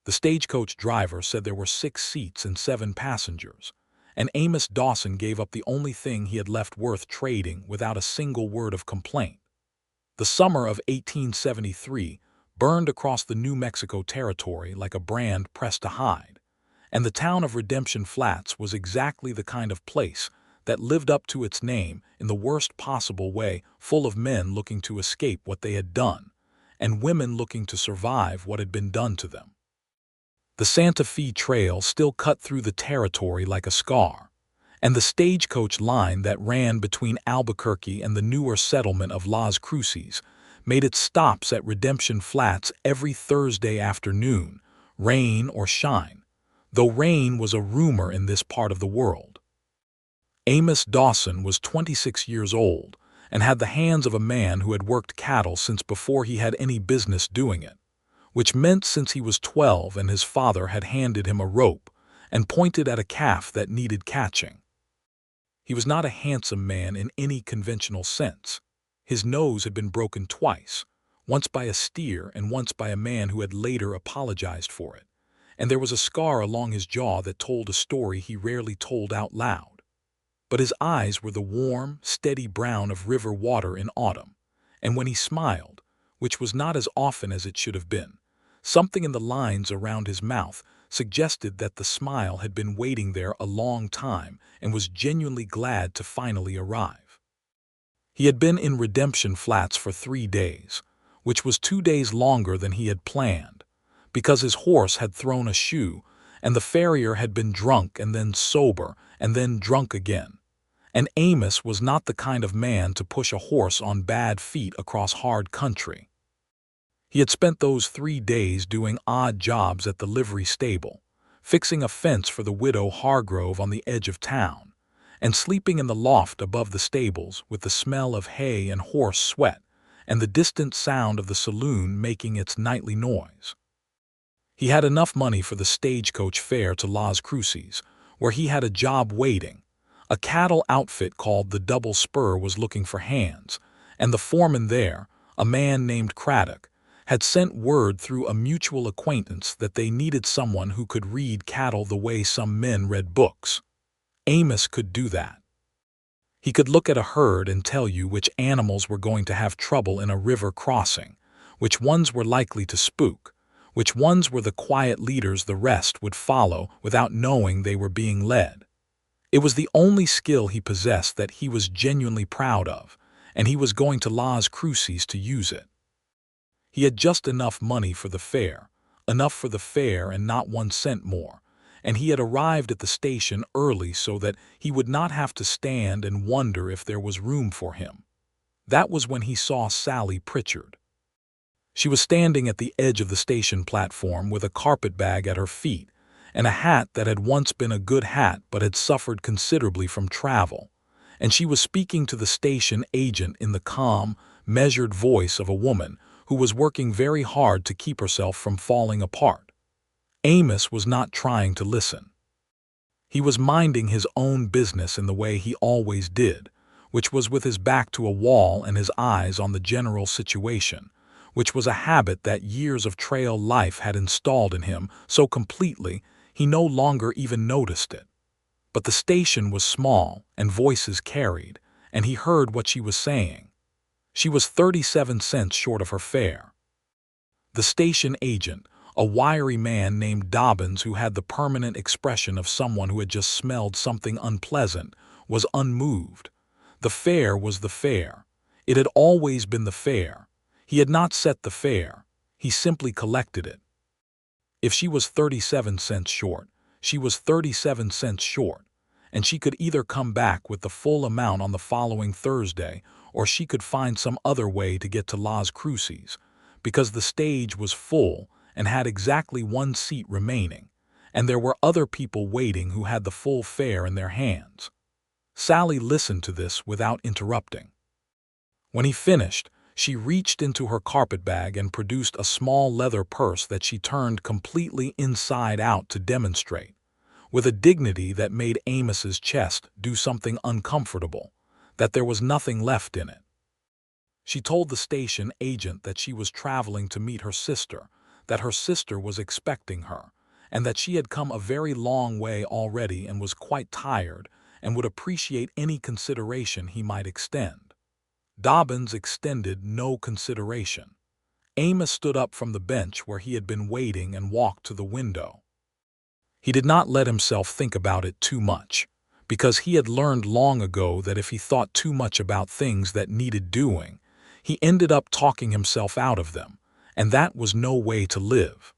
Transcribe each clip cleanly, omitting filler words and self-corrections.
The stagecoach driver said there were 6 seats and 7 passengers, and Amos Dawson gave up the only thing he had left worth trading without a single word of complaint. The summer of 1873 burned across the New Mexico territory like a brand pressed to hide, and the town of Redemption Flats was exactly the kind of place that lived up to its name in the worst possible way, full of men looking to escape what they had done, and women looking to survive what had been done to them. The Santa Fe Trail still cut through the territory like a scar, and the stagecoach line that ran between Albuquerque and the newer settlement of Las Cruces made its stops at Redemption Flats every Thursday afternoon, rain or shine, though rain was a rumor in this part of the world. Amos Dawson was 26 years old and had the hands of a man who had worked cattle since before he had any business doing it, which meant since he was 12 and his father had handed him a rope and pointed at a calf that needed catching. He was not a handsome man in any conventional sense. His nose had been broken twice, once by a steer and once by a man who had later apologized for it, and there was a scar along his jaw that told a story he rarely told out loud. But his eyes were the warm, steady brown of river water in autumn, and when he smiled, which was not as often as it should have been, something in the lines around his mouth suggested that the smile had been waiting there a long time and was genuinely glad to finally arrive. He had been in Redemption Flats for 3 days, which was 2 days longer than he had planned, because his horse had thrown a shoe and the farrier had been drunk and then sober and then drunk again, and Amos was not the kind of man to push a horse on bad feet across hard country. He had spent those 3 days doing odd jobs at the livery stable, fixing a fence for the widow Hargrove on the edge of town, and sleeping in the loft above the stables with the smell of hay and horse sweat and the distant sound of the saloon making its nightly noise. He had enough money for the stagecoach fare to Las Cruces, where he had a job waiting. A cattle outfit called the Double Spur was looking for hands, and the foreman there, a man named Craddock, had sent word through a mutual acquaintance that they needed someone who could read cattle the way some men read books. Amos could do that. He could look at a herd and tell you which animals were going to have trouble in a river crossing, which ones were likely to spook, which ones were the quiet leaders the rest would follow without knowing they were being led. It was the only skill he possessed that he was genuinely proud of, and he was going to Las Cruces to use it. He had just enough money for the fare, enough for the fare and not 1 cent more, and he had arrived at the station early so that he would not have to stand and wonder if there was room for him. That was when he saw Sallie Pritchard. She was standing at the edge of the station platform with a carpetbag at her feet and a hat that had once been a good hat but had suffered considerably from travel, and she was speaking to the station agent in the calm, measured voice of a woman who was working very hard to keep herself from falling apart. Amos was not trying to listen. He was minding his own business in the way he always did, which was with his back to a wall and his eyes on the general situation, which was a habit that years of trail life had installed in him so completely he no longer even noticed it. But the station was small and voices carried, and he heard what she was saying. She was 37 cents short of her fare. The station agent, a wiry man named Dobbins who had the permanent expression of someone who had just smelled something unpleasant, was unmoved. The fare was the fare. It had always been the fare. He had not set the fare. He simply collected it. If she was 37 cents short, she was 37 cents short, and she could either come back with the full amount on the following Thursday or she could find some other way to get to Las Cruces, because the stage was full and had exactly 1 seat remaining, and there were other people waiting who had the full fare in their hands. Sallie listened to this without interrupting. When he finished, she reached into her carpetbag and produced a small leather purse that she turned completely inside out to demonstrate, with a dignity that made Amos's chest do something uncomfortable, that there was nothing left in it. She told the station agent that she was traveling to meet her sister, that her sister was expecting her, and that she had come a very long way already and was quite tired and would appreciate any consideration he might extend. Dobbins extended no consideration. Amos stood up from the bench where he had been waiting and walked to the window. He did not let himself think about it too much, because he had learned long ago that if he thought too much about things that needed doing, he ended up talking himself out of them, and that was no way to live.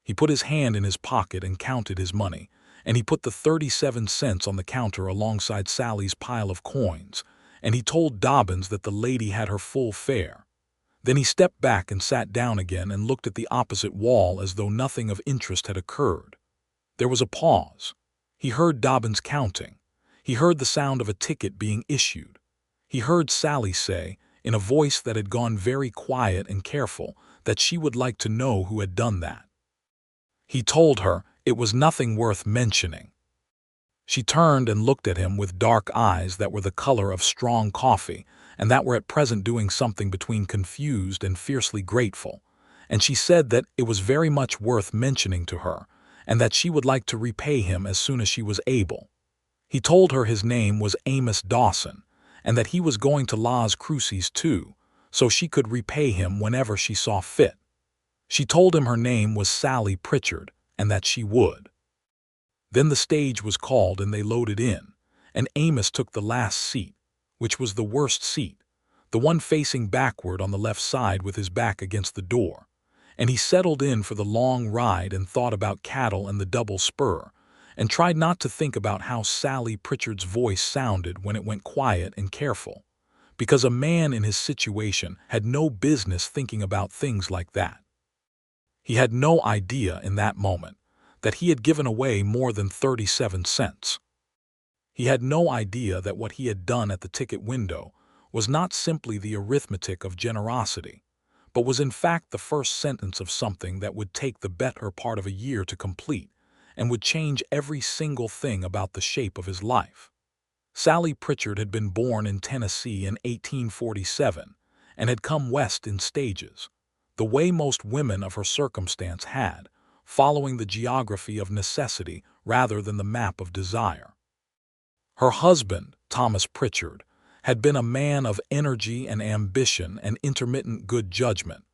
He put his hand in his pocket and counted his money, and he put the 37 cents on the counter alongside Sally's pile of coins, and he told Dobbins that the lady had her full fare. Then he stepped back and sat down again and looked at the opposite wall as though nothing of interest had occurred. There was a pause. He heard Dobbins counting. He heard the sound of a ticket being issued. He heard Sally say, in a voice that had gone very quiet and careful, that she would like to know who had done that. He told her it was nothing worth mentioning. She turned and looked at him with dark eyes that were the color of strong coffee and that were at present doing something between confused and fiercely grateful, and she said that it was very much worth mentioning to her and that she would like to repay him as soon as she was able. He told her his name was Amos Dawson and that he was going to Las Cruces too, so she could repay him whenever she saw fit. She told him her name was Sallie Pritchard and that she would. Then the stage was called and they loaded in, and Amos took the last seat, which was the worst seat, the one facing backward on the left side with his back against the door, and he settled in for the long ride and thought about cattle and the double spur, and tried not to think about how Sallie Pritchard's voice sounded when it went quiet and careful, because a man in his situation had no business thinking about things like that. He had no idea in that moment that he had given away more than 37 cents. He had no idea that what he had done at the ticket window was not simply the arithmetic of generosity, but was in fact the first sentence of something that would take the better part of a year to complete and would change every single thing about the shape of his life. Sallie Pritchard had been born in Tennessee in 1847 and had come west in stages, the way most women of her circumstance had, following the geography of necessity rather than the map of desire. Her husband, Thomas Pritchard, had been a man of energy and ambition and intermittent good judgment,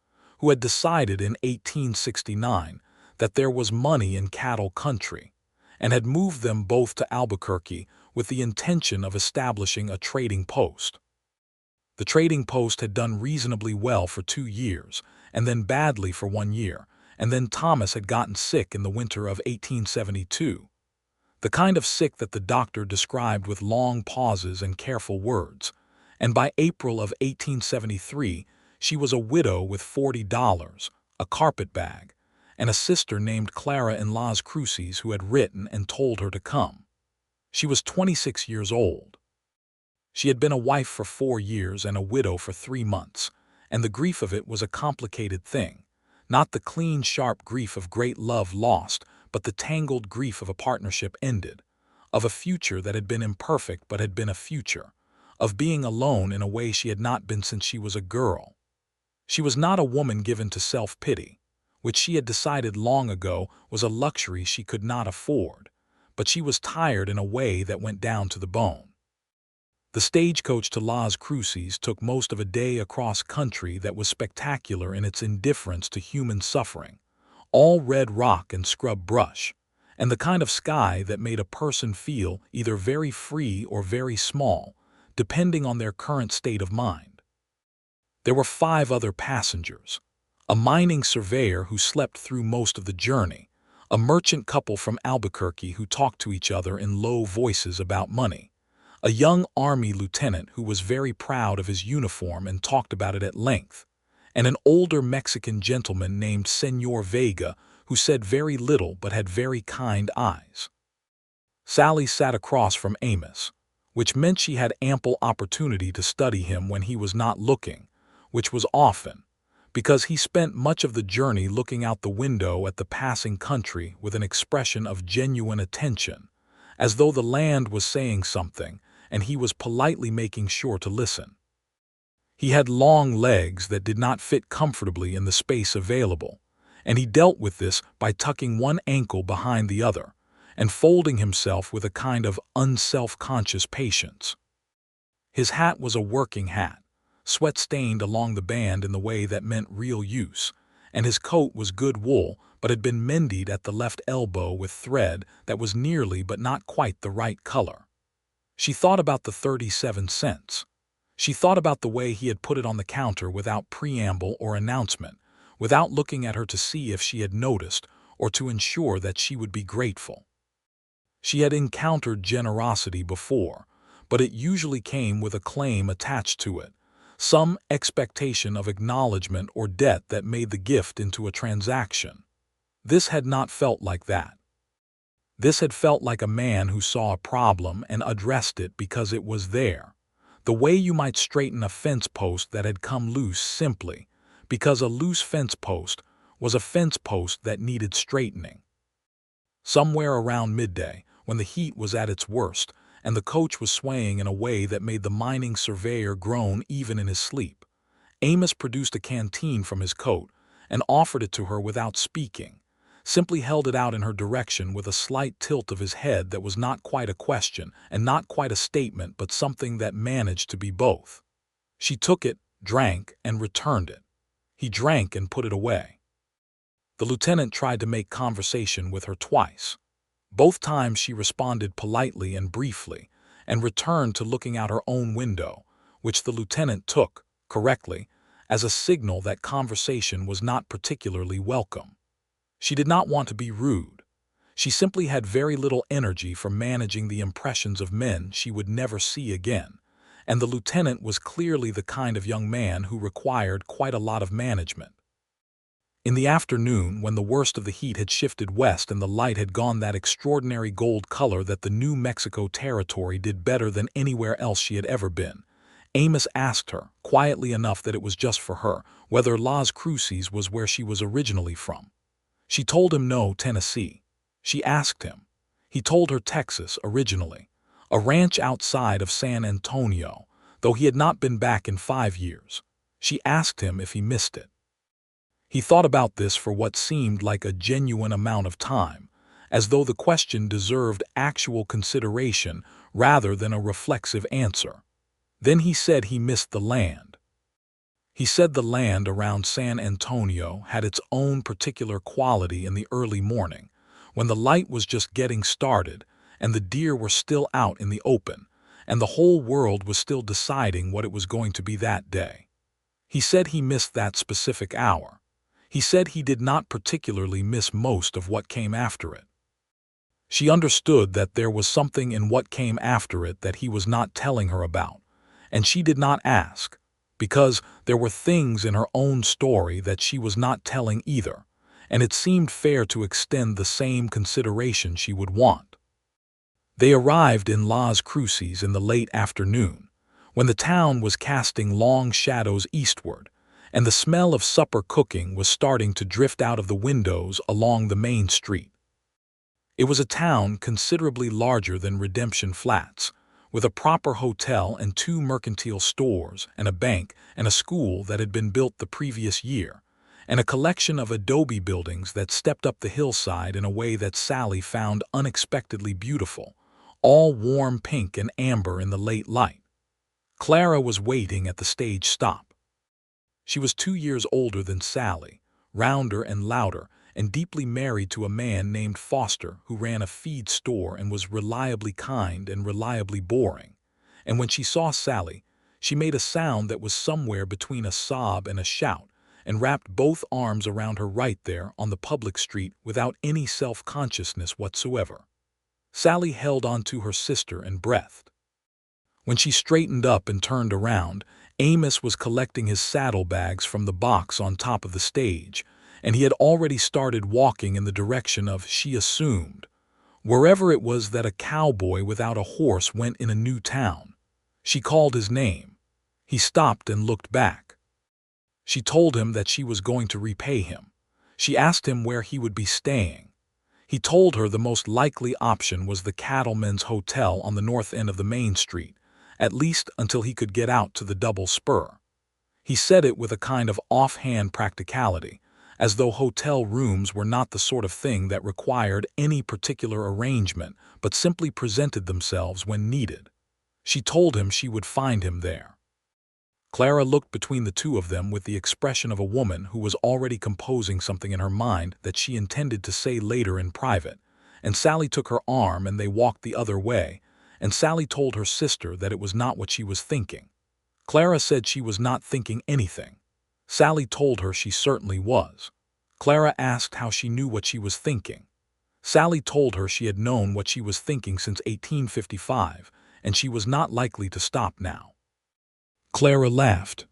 who had decided in 1869 that there was money in cattle country, and had moved them both to Albuquerque with the intention of establishing a trading post. The trading post had done reasonably well for 2 years, and then badly for 1 year, and then Thomas had gotten sick in the winter of 1872. The kind of sick that the doctor described with long pauses and careful words, and by April of 1873 she was a widow with $40, a carpetbag, and a sister named Clara in Las Cruces who had written and told her to come. She was 26 years old. She had been a wife for 4 years and a widow for 3 months, and the grief of it was a complicated thing, not the clean, sharp grief of great love lost, but the tangled grief of a partnership ended, of a future that had been imperfect but had been a future, of being alone in a way she had not been since she was a girl. She was not a woman given to self-pity, which she had decided long ago was a luxury she could not afford, but she was tired in a way that went down to the bone. The stagecoach to Las Cruces took most of a day across country that was spectacular in its indifference to human suffering, all red rock and scrub brush, and the kind of sky that made a person feel either very free or very small, depending on their current state of mind. There were 5 other passengers: a mining surveyor who slept through most of the journey, a merchant couple from Albuquerque who talked to each other in low voices about money, a young Army lieutenant who was very proud of his uniform and talked about it at length, and an older Mexican gentleman named Señor Vega who said very little but had very kind eyes. Sally sat across from Amos, which meant she had ample opportunity to study him when he was not looking, which was often, because he spent much of the journey looking out the window at the passing country with an expression of genuine attention, as though the land was saying something and he was politely making sure to listen. He had long legs that did not fit comfortably in the space available, and he dealt with this by tucking one ankle behind the other and folding himself with a kind of unself-conscious patience. His hat was a working hat, sweat-stained along the band in the way that meant real use, and his coat was good wool but had been mended at the left elbow with thread that was nearly but not quite the right color. She thought about the 37 cents. She thought about the way he had put it on the counter without preamble or announcement, without looking at her to see if she had noticed or to ensure that she would be grateful. She had encountered generosity before, but it usually came with a claim attached to it, some expectation of acknowledgement or debt that made the gift into a transaction. This had not felt like that. This had felt like a man who saw a problem and addressed it because it was there, the way you might straighten a fence post that had come loose simply because a loose fence post was a fence post that needed straightening. Somewhere around midday, when the heat was at its worst and the coach was swaying in a way that made the mining surveyor groan even in his sleep, Amos produced a canteen from his coat and offered it to her without speaking, simply held it out in her direction with a slight tilt of his head that was not quite a question and not quite a statement but something that managed to be both. She took it, drank, and returned it. He drank and put it away. The lieutenant tried to make conversation with her twice. Both times she responded politely and briefly, and returned to looking out her own window, which the lieutenant took, correctly, as a signal that conversation was not particularly welcome. She did not want to be rude. She simply had very little energy for managing the impressions of men she would never see again, and the lieutenant was clearly the kind of young man who required quite a lot of management. In the afternoon, when the worst of the heat had shifted west and the light had gone that extraordinary gold color that the New Mexico territory did better than anywhere else she had ever been, Amos asked her, quietly enough that it was just for her, whether Las Cruces was where she was originally from. She told him no, Tennessee. She asked him. He told her Texas originally, a ranch outside of San Antonio, though he had not been back in 5 years. She asked him if he missed it. He thought about this for what seemed like a genuine amount of time, as though the question deserved actual consideration rather than a reflexive answer. Then he said he missed the land. He said the land around San Antonio had its own particular quality in the early morning, when the light was just getting started and the deer were still out in the open, and the whole world was still deciding what it was going to be that day. He said he missed that specific hour. He said he did not particularly miss most of what came after it. She understood that there was something in what came after it that he was not telling her about, and she did not ask, because there were things in her own story that she was not telling either, and it seemed fair to extend the same consideration she would want. They arrived in Las Cruces in the late afternoon, when the town was casting long shadows eastward, and the smell of supper cooking was starting to drift out of the windows along the main street. It was a town considerably larger than Redemption Flats, with a proper hotel and 2 mercantile stores and a bank and a school that had been built the previous year, and a collection of adobe buildings that stepped up the hillside in a way that Sallie found unexpectedly beautiful, all warm pink and amber in the late light. Clara was waiting at the stage stop. She was 2 years older than Sallie, rounder and louder, and deeply married to a man named Foster who ran a feed store and was reliably kind and reliably boring. And when she saw Sallie, she made a sound that was somewhere between a sob and a shout, and wrapped both arms around her right there on the public street without any self-consciousness whatsoever. Sallie held onto her sister and breathed. When she straightened up and turned around, Amos was collecting his saddlebags from the box on top of the stage, and he had already started walking in the direction of, she assumed, wherever it was that a cowboy without a horse went in a new town. She called his name. He stopped and looked back. She told him that she was going to repay him. She asked him where he would be staying. He told her the most likely option was the Cattleman's Hotel on the north end of the main street, at least until he could get out to the double spur. He said it with a kind of offhand practicality, as though hotel rooms were not the sort of thing that required any particular arrangement but simply presented themselves when needed. She told him she would find him there. Clara looked between the two of them with the expression of a woman who was already composing something in her mind that she intended to say later in private, and Sallie took her arm and they walked the other way, and Sallie told her sister that it was not what she was thinking. Clara said she was not thinking anything. Sallie told her she certainly was. Clara asked how she knew what she was thinking. Sallie told her she had known what she was thinking since 1855, and she was not likely to stop now. Clara laughed.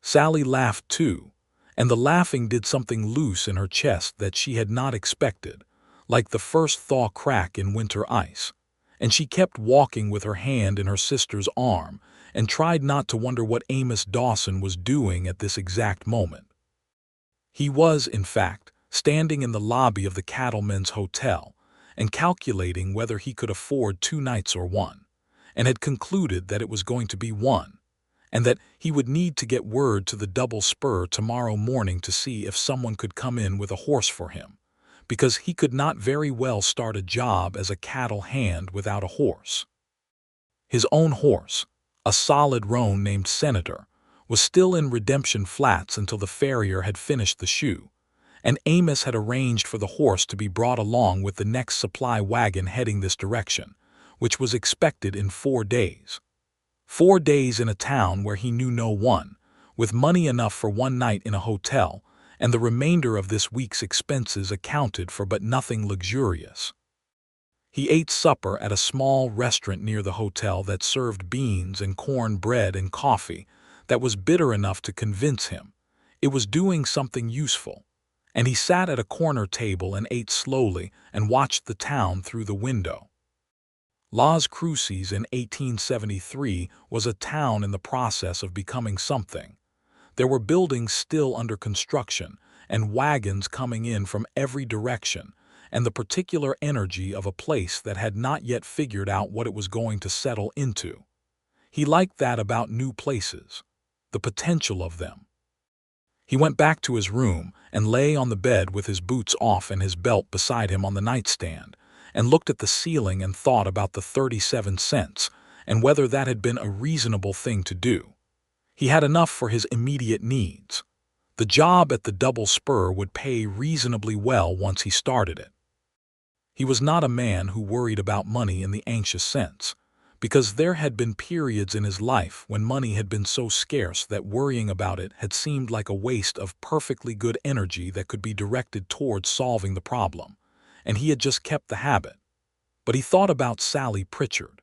Sallie laughed too, and the laughing did something loose in her chest that she had not expected, like the first thaw crack in winter ice, and she kept walking with her hand in her sister's arm and tried not to wonder what Amos Dawson was doing at this exact moment. He was, in fact, standing in the lobby of the Cattlemen's Hotel and calculating whether he could afford 2 nights or one, and had concluded that it was going to be one, and that he would need to get word to the Double Spur tomorrow morning to see if someone could come in with a horse for him, because he could not very well start a job as a cattle hand without a horse. His own horse, a solid roan named Senator, was still in Redemption Flats until the farrier had finished the shoe, and Amos had arranged for the horse to be brought along with the next supply wagon heading this direction, which was expected in 4 days. 4 days in a town where he knew no one, with money enough for 1 night in a hotel, and the remainder of this week's expenses accounted for but nothing luxurious. He ate supper at a small restaurant near the hotel that served beans and corn bread and coffee that was bitter enough to convince him it was doing something useful, and he sat at a corner table and ate slowly and watched the town through the window. Las Cruces in 1873 was a town in the process of becoming something. There were buildings still under construction and wagons coming in from every direction, and the particular energy of a place that had not yet figured out what it was going to settle into. He liked that about new places, the potential of them. He went back to his room and lay on the bed with his boots off and his belt beside him on the nightstand, and looked at the ceiling and thought about the 37 cents and whether that had been a reasonable thing to do. He had enough for his immediate needs. The job at the Double Spur would pay reasonably well once he started it. He was not a man who worried about money in the anxious sense, because there had been periods in his life when money had been so scarce that worrying about it had seemed like a waste of perfectly good energy that could be directed towards solving the problem, and he had just kept the habit. But he thought about Sallie Pritchard.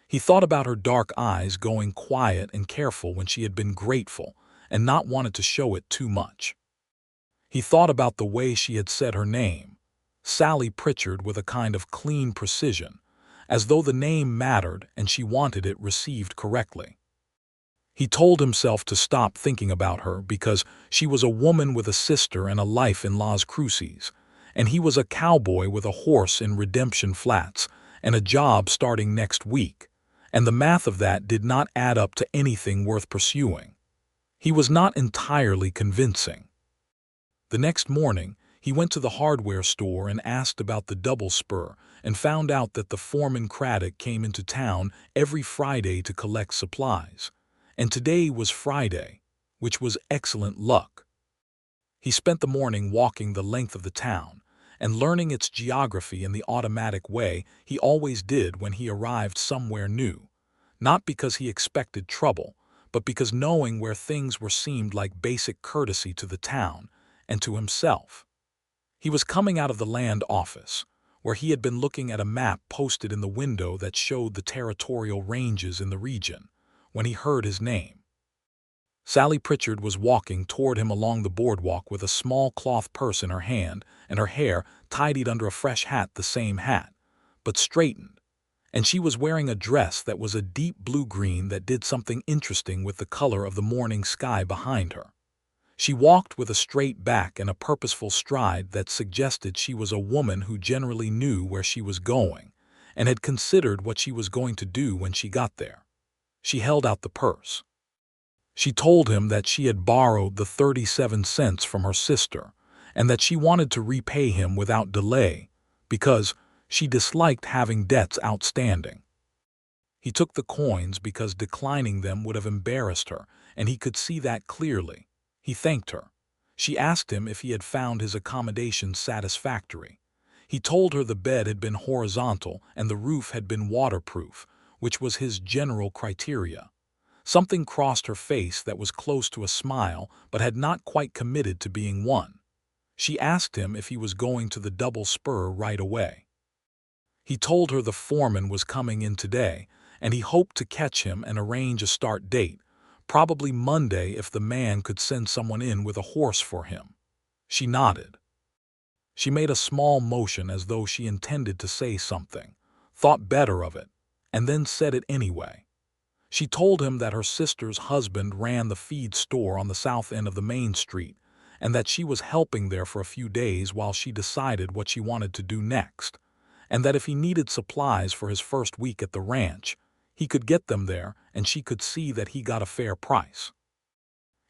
He thought about her dark eyes going quiet and careful when she had been grateful and not wanted to show it too much. He thought about the way she had said her name, Sallie Pritchard, with a kind of clean precision, as though the name mattered and she wanted it received correctly. He told himself to stop thinking about her because she was a woman with a sister and a life in Las Cruces, and he was a cowboy with a horse in Redemption Flats and a job starting next week, and the math of that did not add up to anything worth pursuing. He was not entirely convincing. The next morning, he went to the hardware store and asked about the Double Spur and found out that the foreman Craddock came into town every Friday to collect supplies, and today was Friday, which was excellent luck. He spent the morning walking the length of the town and learning its geography in the automatic way he always did when he arrived somewhere new, not because he expected trouble, but because knowing where things were seemed like basic courtesy to the town and to himself. He was coming out of the land office, where he had been looking at a map posted in the window that showed the territorial ranges in the region, when he heard his name. Sallie Pritchard was walking toward him along the boardwalk with a small cloth purse in her hand and her hair tidied under a fresh hat, the same hat, but straightened, and she was wearing a dress that was a deep blue-green that did something interesting with the color of the morning sky behind her. She walked with a straight back and a purposeful stride that suggested she was a woman who generally knew where she was going and had considered what she was going to do when she got there. She held out the purse. She told him that she had borrowed the 37 cents from her sister and that she wanted to repay him without delay because she disliked having debts outstanding. He took the coins because declining them would have embarrassed her, and he could see that clearly. He thanked her. She asked him if he had found his accommodations satisfactory. He told her the bed had been horizontal and the roof had been waterproof, which was his general criteria. Something crossed her face that was close to a smile but had not quite committed to being one. She asked him if he was going to the double spur right away. He told her the foreman was coming in today, and he hoped to catch him and arrange a start date, probably Monday if the man could send someone in with a horse for him. She nodded. She made a small motion as though she intended to say something, thought better of it, and then said it anyway. She told him that her sister's husband ran the feed store on the south end of the main street, and that she was helping there for a few days while she decided what she wanted to do next, and that if he needed supplies for his first week at the ranch, he could get them there and she could see that he got a fair price.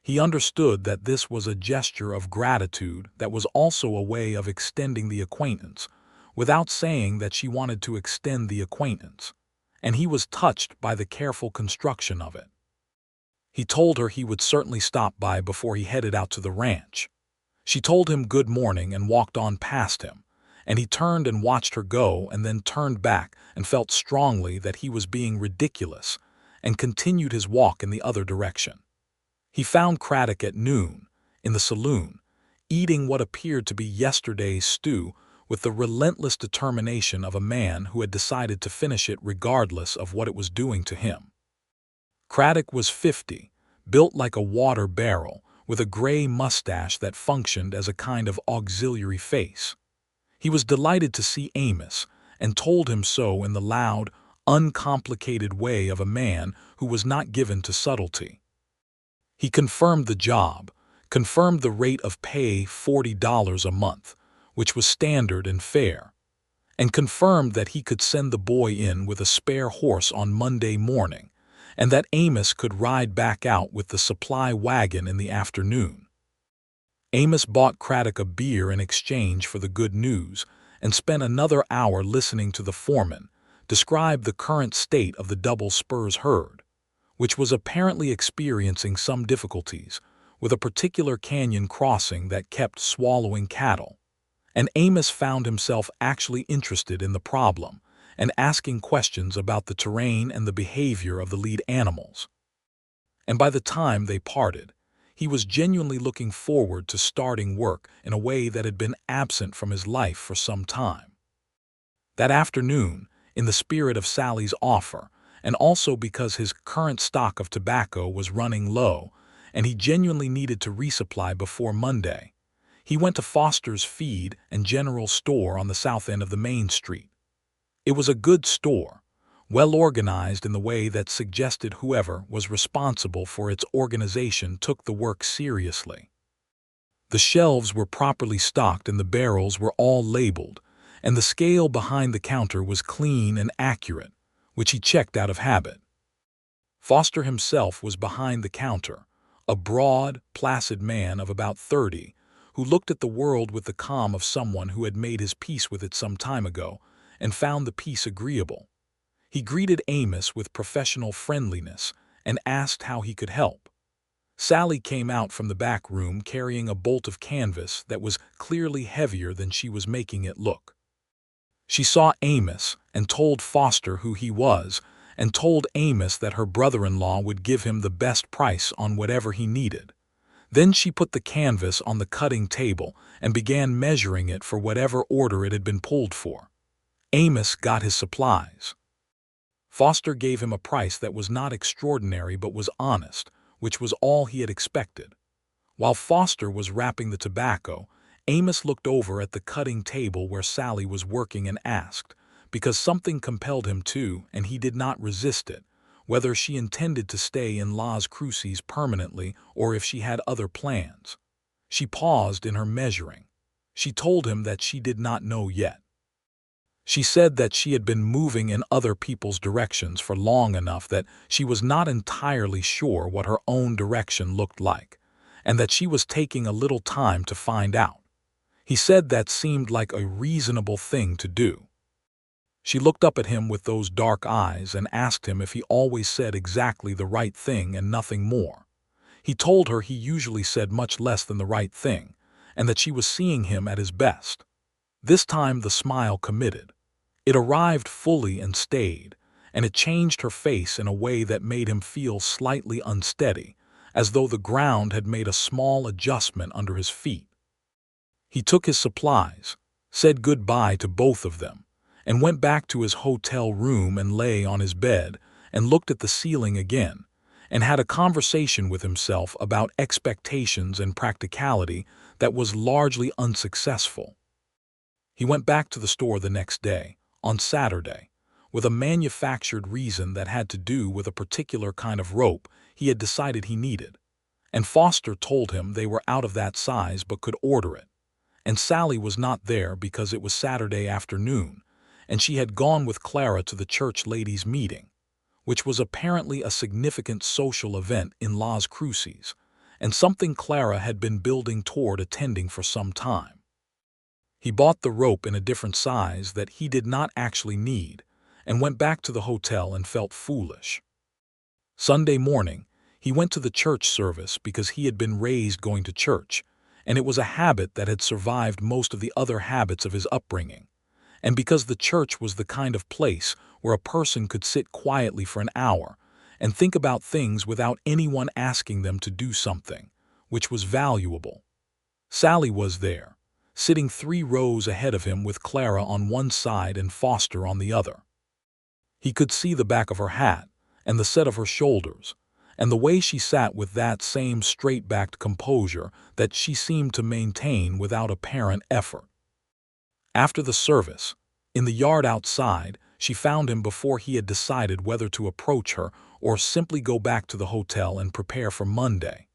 He understood that this was a gesture of gratitude that was also a way of extending the acquaintance, without saying that she wanted to extend the acquaintance, and he was touched by the careful construction of it. He told her he would certainly stop by before he headed out to the ranch. She told him good morning and walked on past him, and he turned and watched her go and then turned back and felt strongly that he was being ridiculous and continued his walk in the other direction. He found Craddock at noon, in the saloon, eating what appeared to be yesterday's stew with the relentless determination of a man who had decided to finish it regardless of what it was doing to him. Craddock was 50, built like a water barrel, with a gray mustache that functioned as a kind of auxiliary face. He was delighted to see Amos, and told him so in the loud, uncomplicated way of a man who was not given to subtlety. He confirmed the job, confirmed the rate of pay $40 a month, which was standard and fair, and confirmed that he could send the boy in with a spare horse on Monday morning, and that Amos could ride back out with the supply wagon in the afternoon. Amos bought Craddock a beer in exchange for the good news and spent another hour listening to the foreman describe the current state of the double spurs herd, which was apparently experiencing some difficulties with a particular canyon crossing that kept swallowing cattle. And Amos found himself actually interested in the problem and asking questions about the terrain and the behavior of the lead animals. And by the time they parted, he was genuinely looking forward to starting work in a way that had been absent from his life for some time. That afternoon, in the spirit of Sallie's offer, and also because his current stock of tobacco was running low and he genuinely needed to resupply before Monday, he went to Foster's Feed and General Store on the south end of the main street. It was a good store, well organized in the way that suggested whoever was responsible for its organization took the work seriously. The shelves were properly stocked and the barrels were all labeled, and the scale behind the counter was clean and accurate, which he checked out of habit. Foster himself was behind the counter, a broad, placid man of about 30, who looked at the world with the calm of someone who had made his peace with it some time ago and found the peace agreeable. He greeted Amos with professional friendliness and asked how he could help. Sallie came out from the back room carrying a bolt of canvas that was clearly heavier than she was making it look. She saw Amos and told Foster who he was and told Amos that her brother-in-law would give him the best price on whatever he needed. Then she put the canvas on the cutting table and began measuring it for whatever order it had been pulled for. Amos got his supplies. Foster gave him a price that was not extraordinary but was honest, which was all he had expected. While Foster was wrapping the tobacco, Amos looked over at the cutting table where Sallie was working and asked, because something compelled him to, and he did not resist it, whether she intended to stay in Las Cruces permanently or if she had other plans. She paused in her measuring. She told him that she did not know yet. She said that she had been moving in other people's directions for long enough that she was not entirely sure what her own direction looked like, and that she was taking a little time to find out. He said that seemed like a reasonable thing to do. She looked up at him with those dark eyes and asked him if he always said exactly the right thing and nothing more. He told her he usually said much less than the right thing, and that she was seeing him at his best. This time the smile committed. It arrived fully and stayed, and it changed her face in a way that made him feel slightly unsteady, as though the ground had made a small adjustment under his feet. He took his supplies, said goodbye to both of them, and went back to his hotel room and lay on his bed and looked at the ceiling again, and had a conversation with himself about expectations and practicality that was largely unsuccessful. He went back to the store the next day, on Saturday, with a manufactured reason that had to do with a particular kind of rope he had decided he needed, and Foster told him they were out of that size but could order it, and Sallie was not there because it was Saturday afternoon, and she had gone with Clara to the church ladies' meeting, which was apparently a significant social event in Las Cruces, and something Clara had been building toward attending for some time. He bought the rope in a different size that he did not actually need, and went back to the hotel and felt foolish. Sunday morning, he went to the church service because he had been raised going to church, and it was a habit that had survived most of the other habits of his upbringing, and because the church was the kind of place where a person could sit quietly for an hour and think about things without anyone asking them to do something, which was valuable. Sallie was there, sitting 3 rows ahead of him with Clara on one side and Foster on the other. He could see the back of her hat and the set of her shoulders, and the way she sat with that same straight-backed composure that she seemed to maintain without apparent effort. After the service, in the yard outside, she found him before he had decided whether to approach her or simply go back to the hotel and prepare for Monday.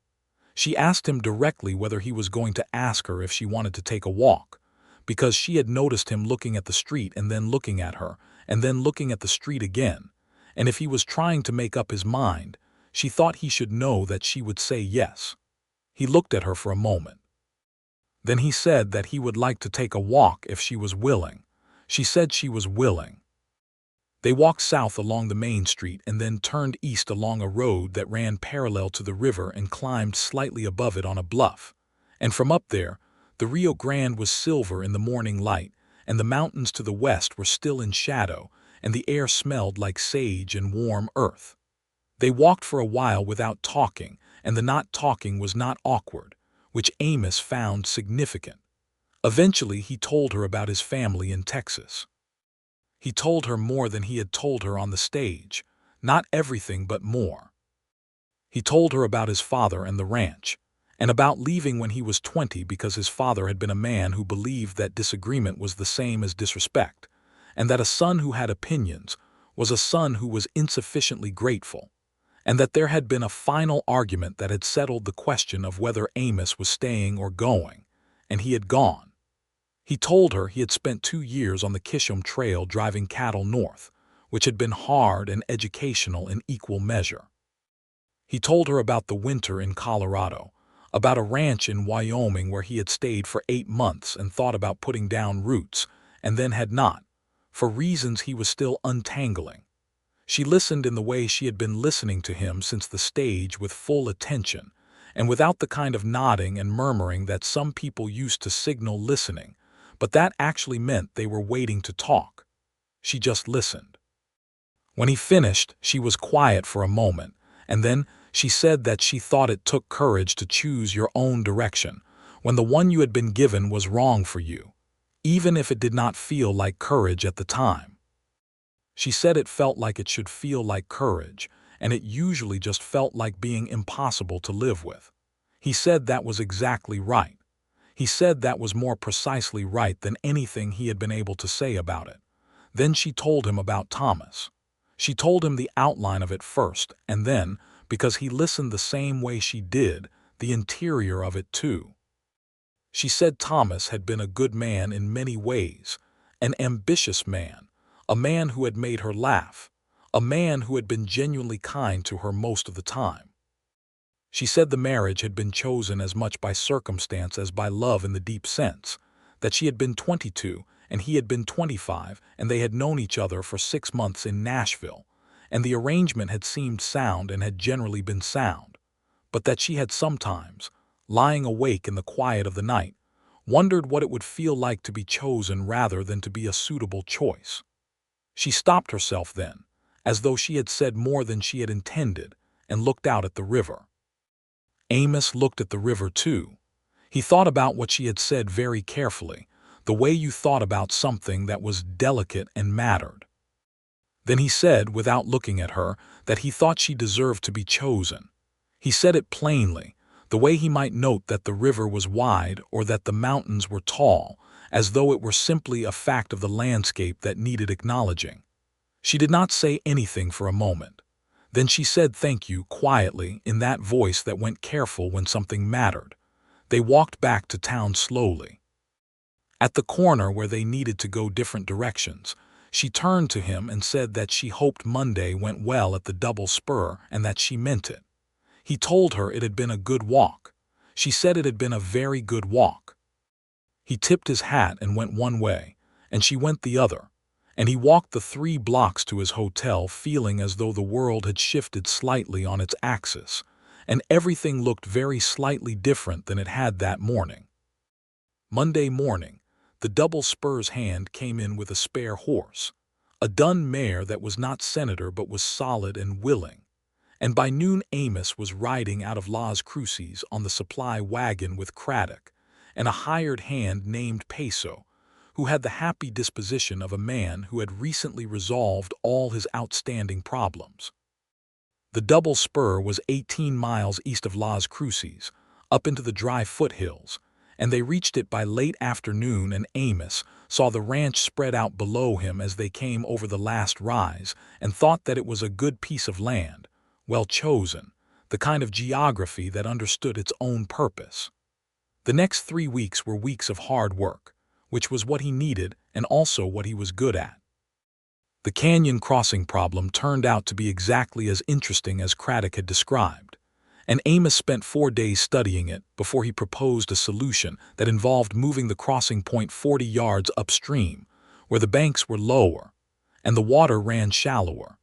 She asked him directly whether he was going to ask her if she wanted to take a walk, because she had noticed him looking at the street and then looking at her, and then looking at the street again, and if he was trying to make up his mind, she thought he should know that she would say yes. He looked at her for a moment. Then he said that he would like to take a walk if she was willing. She said she was willing. They walked south along the main street and then turned east along a road that ran parallel to the river and climbed slightly above it on a bluff. And from up there, the Rio Grande was silver in the morning light, and the mountains to the west were still in shadow, and the air smelled like sage and warm earth. They walked for a while without talking, and the not talking was not awkward, which Amos found significant. Eventually, he told her about his family in Texas. He told her more than he had told her on the stage, not everything but more. He told her about his father and the ranch, and about leaving when he was 20 because his father had been a man who believed that disagreement was the same as disrespect, and that a son who had opinions was a son who was insufficiently grateful, and that there had been a final argument that had settled the question of whether Amos was staying or going, and he had gone. He told her he had spent 2 years on the Kishom Trail driving cattle north, which had been hard and educational in equal measure. He told her about the winter in Colorado, about a ranch in Wyoming where he had stayed for 8 months and thought about putting down roots, and then had not, for reasons he was still untangling. She listened in the way she had been listening to him since the stage, with full attention, and without the kind of nodding and murmuring that some people used to signal listening, but that actually meant they were waiting to talk. She just listened. When he finished, she was quiet for a moment, and then she said that she thought it took courage to choose your own direction when the one you had been given was wrong for you, even if it did not feel like courage at the time. She said it felt like it should feel like courage, and it usually just felt like being impossible to live with. He said that was exactly right. He said that was more precisely right than anything he had been able to say about it. Then she told him about Thomas. She told him the outline of it first, and then, because he listened the same way she did, the interior of it too. She said Thomas had been a good man in many ways, an ambitious man, a man who had made her laugh, a man who had been genuinely kind to her most of the time. She said the marriage had been chosen as much by circumstance as by love in the deep sense, that she had been 22 and he had been 25, and they had known each other for 6 months in Nashville, and the arrangement had seemed sound and had generally been sound, but that she had sometimes, lying awake in the quiet of the night, wondered what it would feel like to be chosen rather than to be a suitable choice. She stopped herself then, as though she had said more than she had intended, and looked out at the river. Amos looked at the river too. He thought about what she had said very carefully, the way you thought about something that was delicate and mattered. Then he said, without looking at her, that he thought she deserved to be chosen. He said it plainly, the way he might note that the river was wide or that the mountains were tall, as though it were simply a fact of the landscape that needed acknowledging. She did not say anything for a moment. Then she said thank you quietly in that voice that went careful when something mattered. They walked back to town slowly. At the corner where they needed to go different directions, she turned to him and said that she hoped Monday went well at the double spur and that she meant it. He told her it had been a good walk. She said it had been a very good walk. He tipped his hat and went one way, and she went the other, and he walked the 3 blocks to his hotel feeling as though the world had shifted slightly on its axis, and everything looked very slightly different than it had that morning. Monday morning, the double spur's hand came in with a spare horse, a dun mare that was not Senator but was solid and willing, and by noon Amos was riding out of Las Cruces on the supply wagon with Craddock and a hired hand named Peso, who had the happy disposition of a man who had recently resolved all his outstanding problems. The double spur was 18 miles east of Las Cruces, up into the dry foothills, and they reached it by late afternoon, and Amos saw the ranch spread out below him as they came over the last rise and thought that it was a good piece of land, well chosen, the kind of geography that understood its own purpose. The next 3 weeks were weeks of hard work, which was what he needed and also what he was good at. The canyon crossing problem turned out to be exactly as interesting as Craddock had described, and Amos spent 4 days studying it before he proposed a solution that involved moving the crossing point 40 yards upstream, where the banks were lower and the water ran shallower.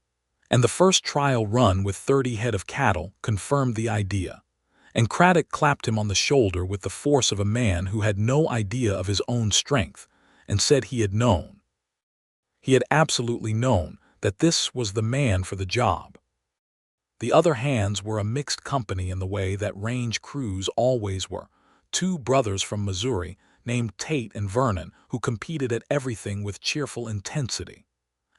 And the first trial run with 30 head of cattle confirmed the idea, and Craddock clapped him on the shoulder with the force of a man who had no idea of his own strength and said he had known. He had absolutely known that this was the man for the job. The other hands were a mixed company in the way that range crews always were, 2 brothers from Missouri named Tate and Vernon who competed at everything with cheerful intensity,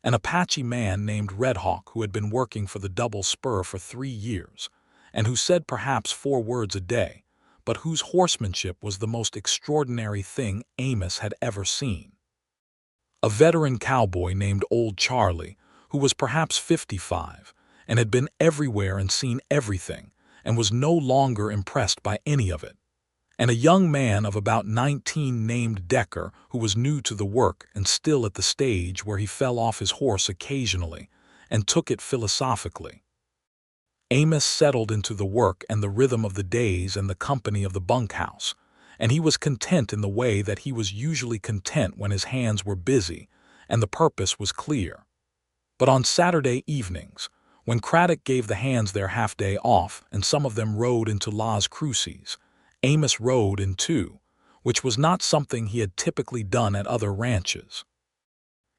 an Apache man named Red Hawk who had been working for the double spur for 3 years, and who said perhaps 4 words a day, but whose horsemanship was the most extraordinary thing Amos had ever seen. A veteran cowboy named Old Charlie, who was perhaps 55, and had been everywhere and seen everything, and was no longer impressed by any of it, and a young man of about 19 named Decker, who was new to the work and still at the stage where he fell off his horse occasionally and took it philosophically. Amos settled into the work and the rhythm of the days and the company of the bunkhouse, and he was content in the way that he was usually content when his hands were busy and the purpose was clear. But on Saturday evenings, when Craddock gave the hands their half-day off and some of them rode into Las Cruces, Amos rode in too, which was not something he had typically done at other ranches.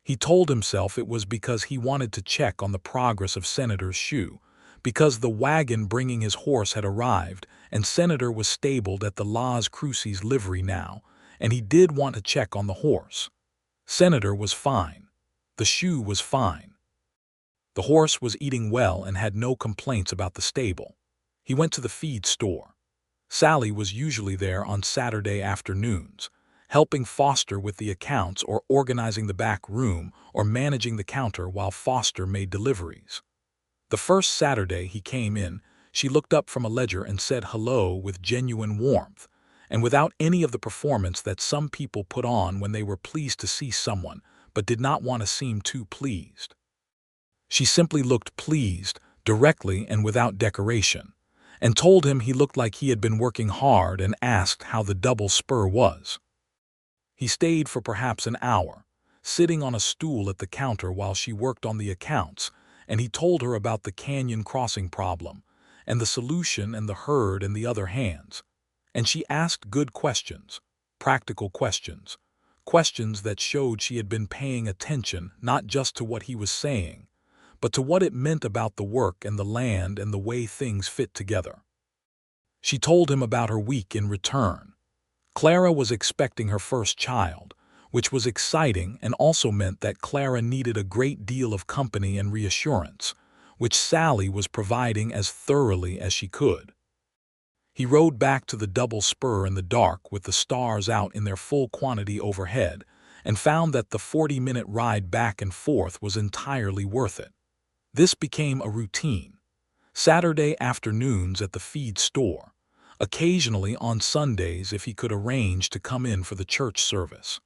He told himself it was because he wanted to check on the progress of Senator's shoe, because the wagon bringing his horse had arrived and Senator was stabled at the Las Cruces livery now, and he did want to check on the horse. Senator was fine. The shoe was fine. The horse was eating well and had no complaints about the stable. He went to the feed store. Sallie was usually there on Saturday afternoons, helping Foster with the accounts or organizing the back room or managing the counter while Foster made deliveries. The first Saturday he came in, she looked up from a ledger and said hello with genuine warmth, and without any of the performance that some people put on when they were pleased to see someone but did not want to seem too pleased. She simply looked pleased, directly and without decoration, and told him he looked like he had been working hard and asked how the double spur was. He stayed for perhaps an hour, sitting on a stool at the counter while she worked on the accounts, and he told her about the canyon crossing problem, and the solution and the herd in the other hands. And she asked good questions, practical questions, questions that showed she had been paying attention not just to what he was saying, but to what it meant about the work and the land and the way things fit together. She told him about her week in return. Clara was expecting her first child, which was exciting and also meant that Clara needed a great deal of company and reassurance, which Sallie was providing as thoroughly as she could. He rode back to the double spur in the dark with the stars out in their full quantity overhead and found that the 40-minute ride back and forth was entirely worth it. This became a routine. Saturday afternoons at the feed store, occasionally on Sundays if he could arrange to come in for the church service.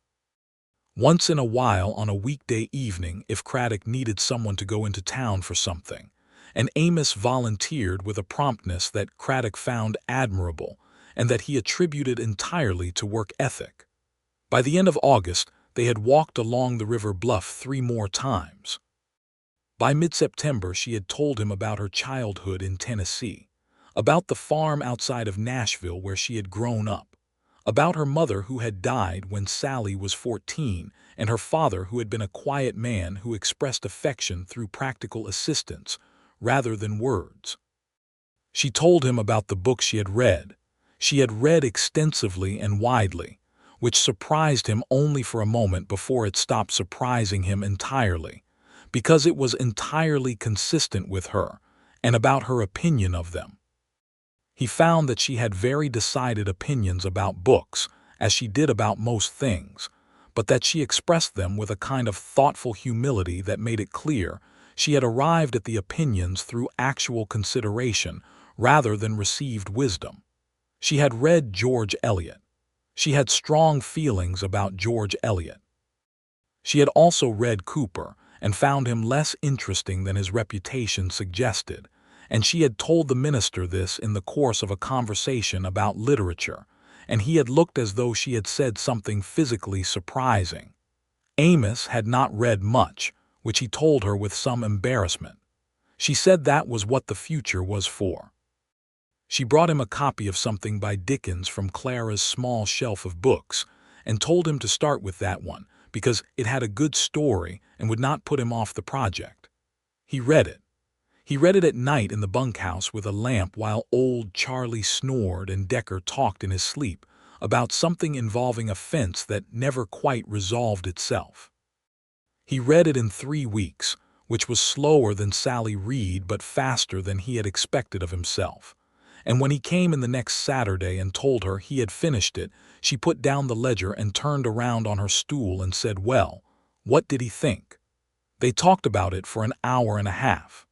Once in a while on a weekday evening if Craddock needed someone to go into town for something, and Amos volunteered with a promptness that Craddock found admirable and that he attributed entirely to work ethic. By the end of August, they had walked along the river bluff 3 more times. By mid-September, she had told him about her childhood in Tennessee, about the farm outside of Nashville where she had grown up, about her mother who had died when Sallie was 14 and her father who had been a quiet man who expressed affection through practical assistance rather than words. She told him about the books she had read. She had read extensively and widely, which surprised him only for a moment before it stopped surprising him entirely, because it was entirely consistent with her and about her opinion of them. He found that she had very decided opinions about books, as she did about most things, but that she expressed them with a kind of thoughtful humility that made it clear she had arrived at the opinions through actual consideration rather than received wisdom. She had read George Eliot. She had strong feelings about George Eliot. She had also read Cooper and found him less interesting than his reputation suggested, and she had told the minister this in the course of a conversation about literature, and he had looked as though she had said something physically surprising. Amos had not read much, which he told her with some embarrassment. She said that was what the future was for. She brought him a copy of something by Dickens from Clara's small shelf of books, and told him to start with that one, because it had a good story and would not put him off the project. He read it. He read it at night in the bunkhouse with a lamp while old Charlie snored and Decker talked in his sleep about something involving a fence that never quite resolved itself. He read it in 3 weeks, which was slower than Sallie read but faster than he had expected of himself. And when he came in the next Saturday and told her he had finished it, she put down the ledger and turned around on her stool and said, "Well, what did he think?" They talked about it for an hour and a half.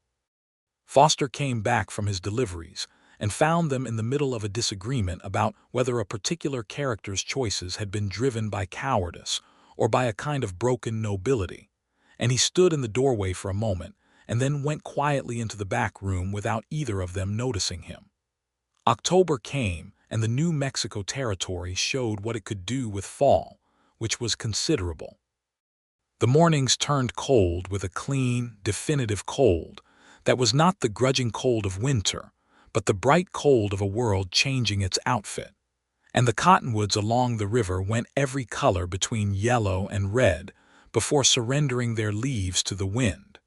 Foster came back from his deliveries and found them in the middle of a disagreement about whether a particular character's choices had been driven by cowardice or by a kind of broken nobility, and he stood in the doorway for a moment and then went quietly into the back room without either of them noticing him. October came, and the New Mexico Territory showed what it could do with fall, which was considerable. The mornings turned cold with a clean, definitive cold that was not the grudging cold of winter, but the bright cold of a world changing its outfit, and the cottonwoods along the river went every color between yellow and red before surrendering their leaves to the wind.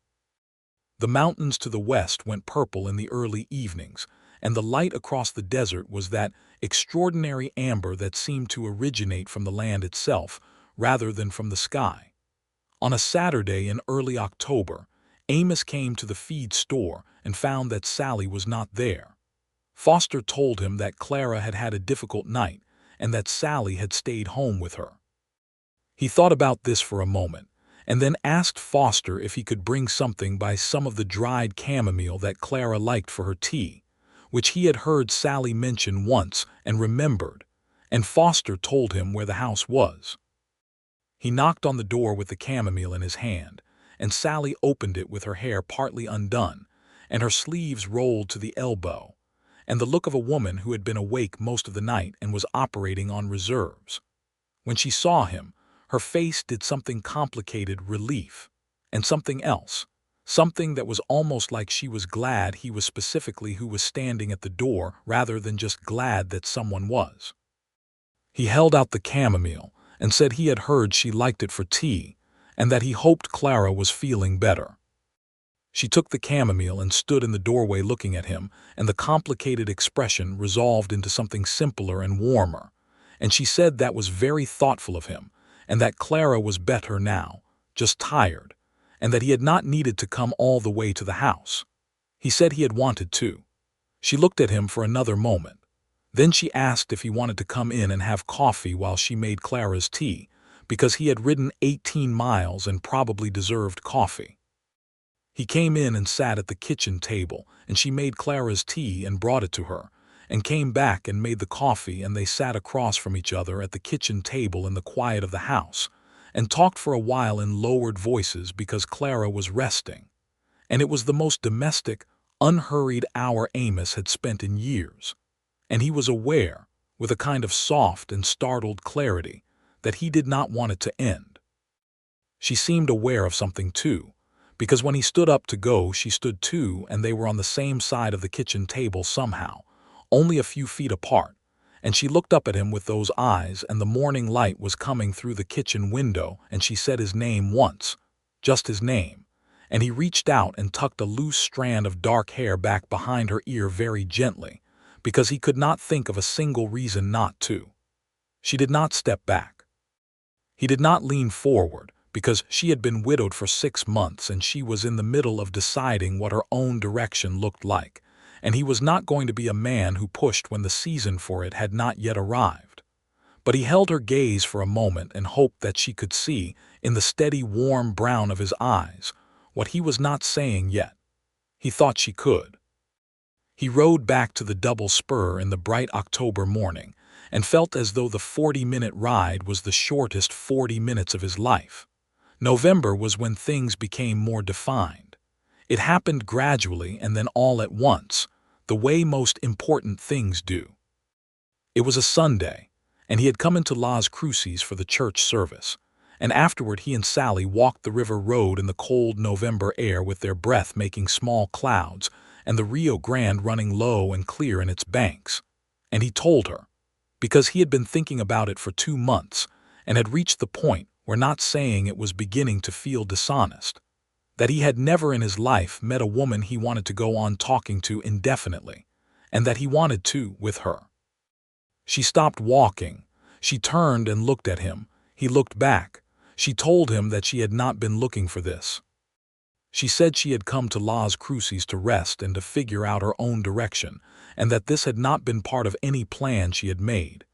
The mountains to the west went purple in the early evenings, and the light across the desert was that extraordinary amber that seemed to originate from the land itself rather than from the sky. On a Saturday in early October, Amos came to the feed store and found that Sallie was not there. Foster told him that Clara had had a difficult night and that Sallie had stayed home with her. He thought about this for a moment and then asked Foster if he could bring something by some of the dried chamomile that Clara liked for her tea, which he had heard Sallie mention once and remembered, and Foster told him where the house was. He knocked on the door with the chamomile in his hand, and Sallie opened it with her hair partly undone and her sleeves rolled to the elbow, and the look of a woman who had been awake most of the night and was operating on reserves. When she saw him, her face did something complicated: relief, and something else, something that was almost like she was glad he was specifically who was standing at the door rather than just glad that someone was. He held out the chamomile and said he had heard she liked it for tea and that he hoped Clara was feeling better. She took the chamomile and stood in the doorway looking at him, and the complicated expression resolved into something simpler and warmer, and she said that was very thoughtful of him, and that Clara was better now, just tired, and that he had not needed to come all the way to the house. He said he had wanted to. She looked at him for another moment. Then she asked if he wanted to come in and have coffee while she made Clara's tea, because he had ridden 18 miles and probably deserved coffee. He came in and sat at the kitchen table, and she made Clara's tea and brought it to her, and came back and made the coffee, and they sat across from each other at the kitchen table in the quiet of the house, and talked for a while in lowered voices because Clara was resting. And it was the most domestic, unhurried hour Amos had spent in years. And he was aware, with a kind of soft and startled clarity, that he did not want it to end. She seemed aware of something too, because when he stood up to go, she stood too, and they were on the same side of the kitchen table somehow, only a few feet apart, and she looked up at him with those eyes, and the morning light was coming through the kitchen window, and she said his name once, just his name, and he reached out and tucked a loose strand of dark hair back behind her ear very gently, because he could not think of a single reason not to. She did not step back. He did not lean forward, because she had been widowed for 6 months and she was in the middle of deciding what her own direction looked like, and he was not going to be a man who pushed when the season for it had not yet arrived. But he held her gaze for a moment and hoped that she could see, in the steady warm brown of his eyes, what he was not saying yet. He thought she could. He rode back to the double spur in the bright October morning and felt as though the 40-minute ride was the shortest 40 minutes of his life. November was when things became more defined. It happened gradually and then all at once, the way most important things do. It was a Sunday, and he had come into Las Cruces for the church service, and afterward he and Sallie walked the river road in the cold November air with their breath making small clouds and the Rio Grande running low and clear in its banks. And he told her, because he had been thinking about it for 2 months and had reached the point where not saying it was beginning to feel dishonest, that he had never in his life met a woman he wanted to go on talking to indefinitely, and that he wanted to with her. She stopped walking. She turned and looked at him. He looked back. She told him that she had not been looking for this. She said she had come to Las Cruces to rest and to figure out her own direction, and that this had not been part of any plan she had made.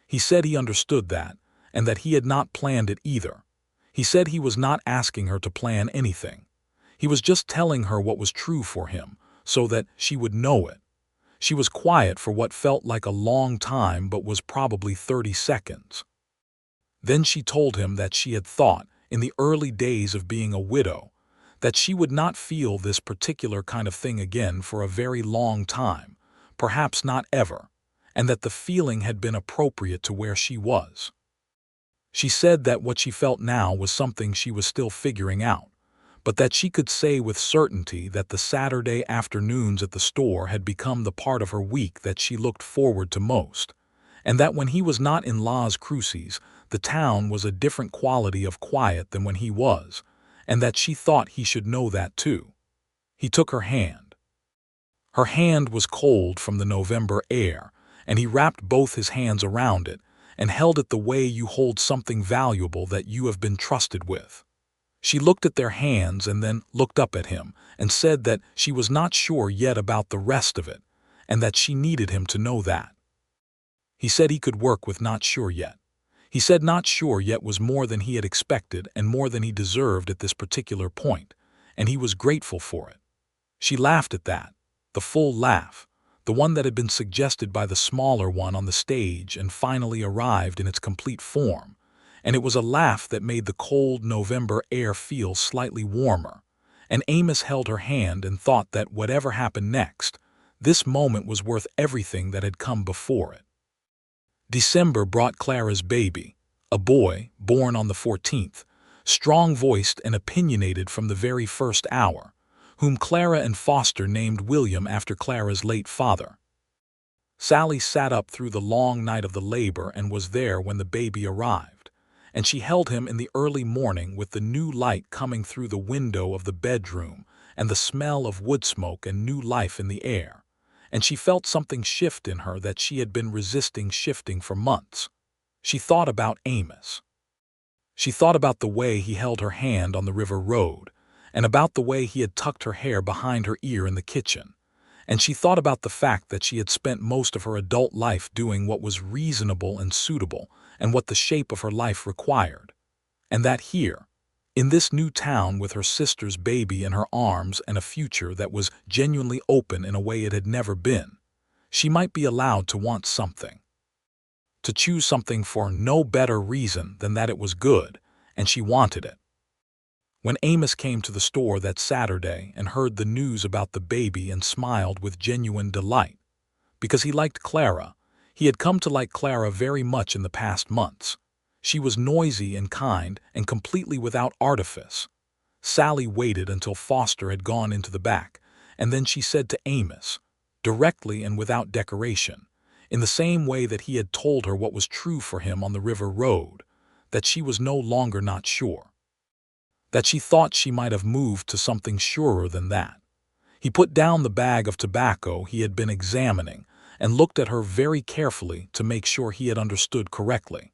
He said he understood that, and that he had not planned it either. He said he was not asking her to plan anything. He was just telling her what was true for him, so that she would know it. She was quiet for what felt like a long time but was probably 30 seconds. Then she told him that she had thought, in the early days of being a widow, that she would not feel this particular kind of thing again for a very long time, perhaps not ever, and that the feeling had been appropriate to where she was. She said that what she felt now was something she was still figuring out, but that she could say with certainty that the Saturday afternoons at the store had become the part of her week that she looked forward to most, and that when he was not in Las Cruces, the town was a different quality of quiet than when he was, and that she thought he should know that too. He took her hand. Her hand was cold from the November air, and he wrapped both his hands around it and held it the way you hold something valuable that you have been trusted with. She looked at their hands and then looked up at him and said that she was not sure yet about the rest of it, and that she needed him to know that. He said he could work with not sure yet. He said not sure yet was more than he had expected and more than he deserved at this particular point, and he was grateful for it. She laughed at that, the full laugh, the one that had been suggested by the smaller one on the stage and finally arrived in its complete form, and it was a laugh that made the cold November air feel slightly warmer, and Amos held her hand and thought that whatever happened next, this moment was worth everything that had come before it. December brought Clara's baby, a boy born on the 14th, strong-voiced and opinionated from the very first hour, whom Clara and Foster named William after Clara's late father. Sallie sat up through the long night of the labor and was there when the baby arrived, and she held him in the early morning with the new light coming through the window of the bedroom and the smell of wood smoke and new life in the air, and she felt something shift in her that she had been resisting shifting for months. She thought about Amos. She thought about the way he held her hand on the river road, and about the way he had tucked her hair behind her ear in the kitchen. And she thought about the fact that she had spent most of her adult life doing what was reasonable and suitable and what the shape of her life required. And that here, in this new town with her sister's baby in her arms and a future that was genuinely open in a way it had never been, she might be allowed to want something. To choose something for no better reason than that it was good, and she wanted it. When Amos came to the store that Saturday and heard the news about the baby and smiled with genuine delight, because he liked Clara, he had come to like Clara very much in the past months. She was noisy and kind and completely without artifice. Sallie waited until Foster had gone into the back, and then she said to Amos, directly and without decoration, in the same way that he had told her what was true for him on the river road, that she was no longer not sure. That she thought she might have moved to something surer than that. He put down the bag of tobacco he had been examining and looked at her very carefully to make sure he had understood correctly.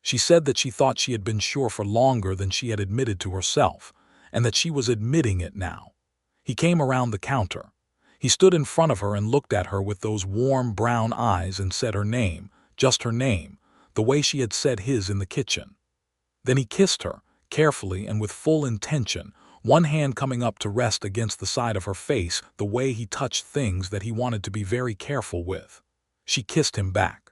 She said that she thought she had been sure for longer than she had admitted to herself, and that she was admitting it now. He came around the counter. He stood in front of her and looked at her with those warm brown eyes and said her name, just her name, the way she had said his in the kitchen. Then he kissed her, carefully and with full intention, one hand coming up to rest against the side of her face the way he touched things that he wanted to be very careful with. She kissed him back.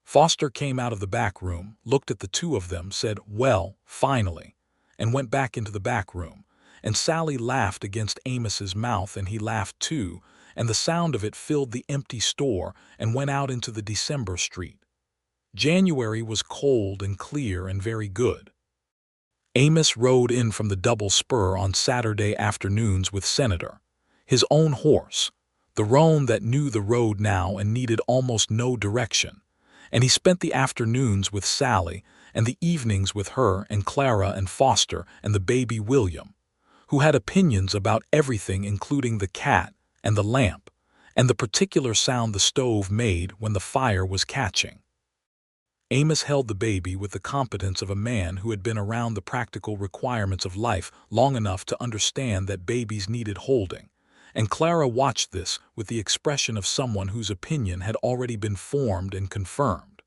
Foster came out of the back room, looked at the two of them, said, "Well, finally," and went back into the back room, and Sallie laughed against Amos's mouth and he laughed too, and the sound of it filled the empty store and went out into the December street. January was cold and clear and very good. Amos rode in from the double spur on Saturday afternoons with Senator, his own horse, the roan that knew the road now and needed almost no direction, and he spent the afternoons with Sallie and the evenings with her and Clara and Foster and the baby William, who had opinions about everything including the cat and the lamp and the particular sound the stove made when the fire was catching. Amos held the baby with the competence of a man who had been around the practical requirements of life long enough to understand that babies needed holding, and Clara watched this with the expression of someone whose opinion had already been formed and confirmed.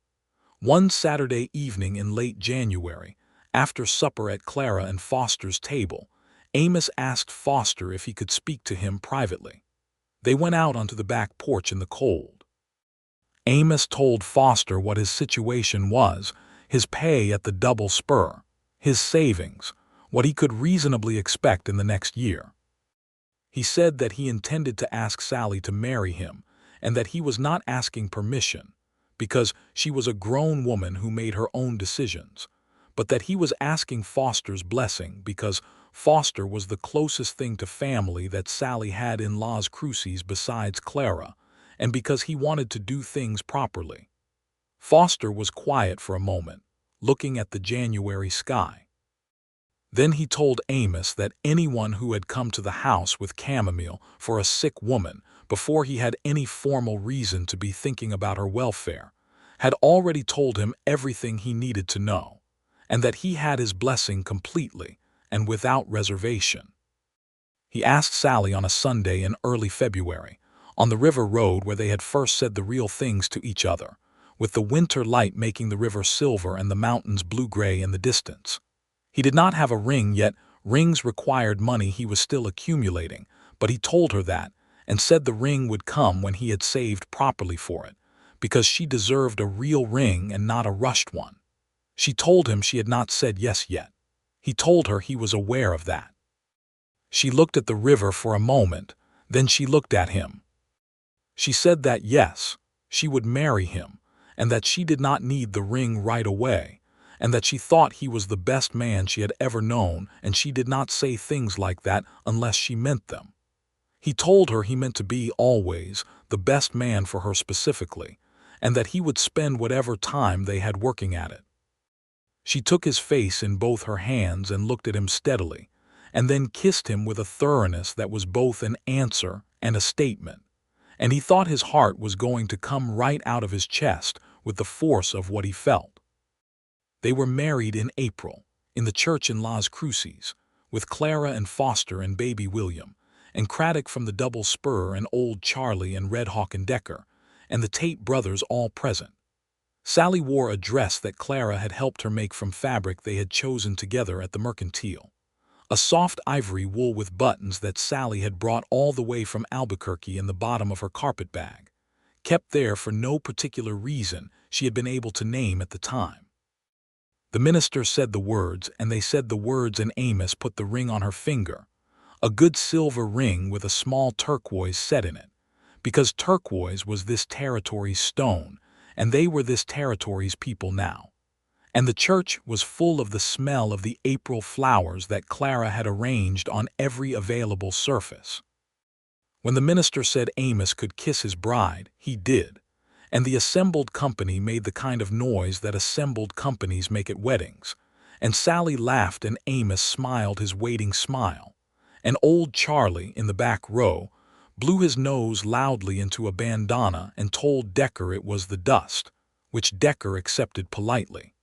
One Saturday evening in late January, after supper at Clara and Foster's table, Amos asked Foster if he could speak to him privately. They went out onto the back porch in the cold. Amos told Foster what his situation was, his pay at the double spur, his savings, what he could reasonably expect in the next year. He said that he intended to ask Sallie to marry him and that he was not asking permission, because she was a grown woman who made her own decisions, but that he was asking Foster's blessing because Foster was the closest thing to family that Sallie had in Las Cruces besides Clara, and because he wanted to do things properly. Foster was quiet for a moment, looking at the January sky. Then he told Amos that anyone who had come to the house with chamomile for a sick woman before he had any formal reason to be thinking about her welfare had already told him everything he needed to know, and that he had his blessing completely and without reservation. He asked Sallie on a Sunday in early February, on the river road where they had first said the real things to each other, with the winter light making the river silver and the mountains blue-gray in the distance. He did not have a ring yet. Rings required money he was still accumulating, but he told her that, and said the ring would come when he had saved properly for it, because she deserved a real ring and not a rushed one. She told him she had not said yes yet. He told her he was aware of that. She looked at the river for a moment, then she looked at him. She said that yes, she would marry him, and that she did not need the ring right away, and that she thought he was the best man she had ever known, and she did not say things like that unless she meant them. He told her he meant to be always the best man for her specifically, and that he would spend whatever time they had working at it. She took his face in both her hands and looked at him steadily, and then kissed him with a thoroughness that was both an answer and a statement, and he thought his heart was going to come right out of his chest with the force of what he felt. They were married in April, in the church in Las Cruces, with Clara and Foster and baby William, and Craddock from the Double Spur and old Charlie and Red Hawk and Decker, and the Tate brothers all present. Sallie wore a dress that Clara had helped her make from fabric they had chosen together at the Mercantile. A soft ivory wool with buttons that Sallie had brought all the way from Albuquerque in the bottom of her carpet bag, kept there for no particular reason she had been able to name at the time. The minister said the words, and they said the words, and Amos put the ring on her finger, a good silver ring with a small turquoise set in it, because turquoise was this territory's stone, and they were this territory's people now. And the church was full of the smell of the April flowers that Clara had arranged on every available surface. When the minister said Amos could kiss his bride, he did, and the assembled company made the kind of noise that assembled companies make at weddings, and Sallie laughed and Amos smiled his waiting smile, and old Charlie, in the back row, blew his nose loudly into a bandana and told Decker it was the dust, which Decker accepted politely.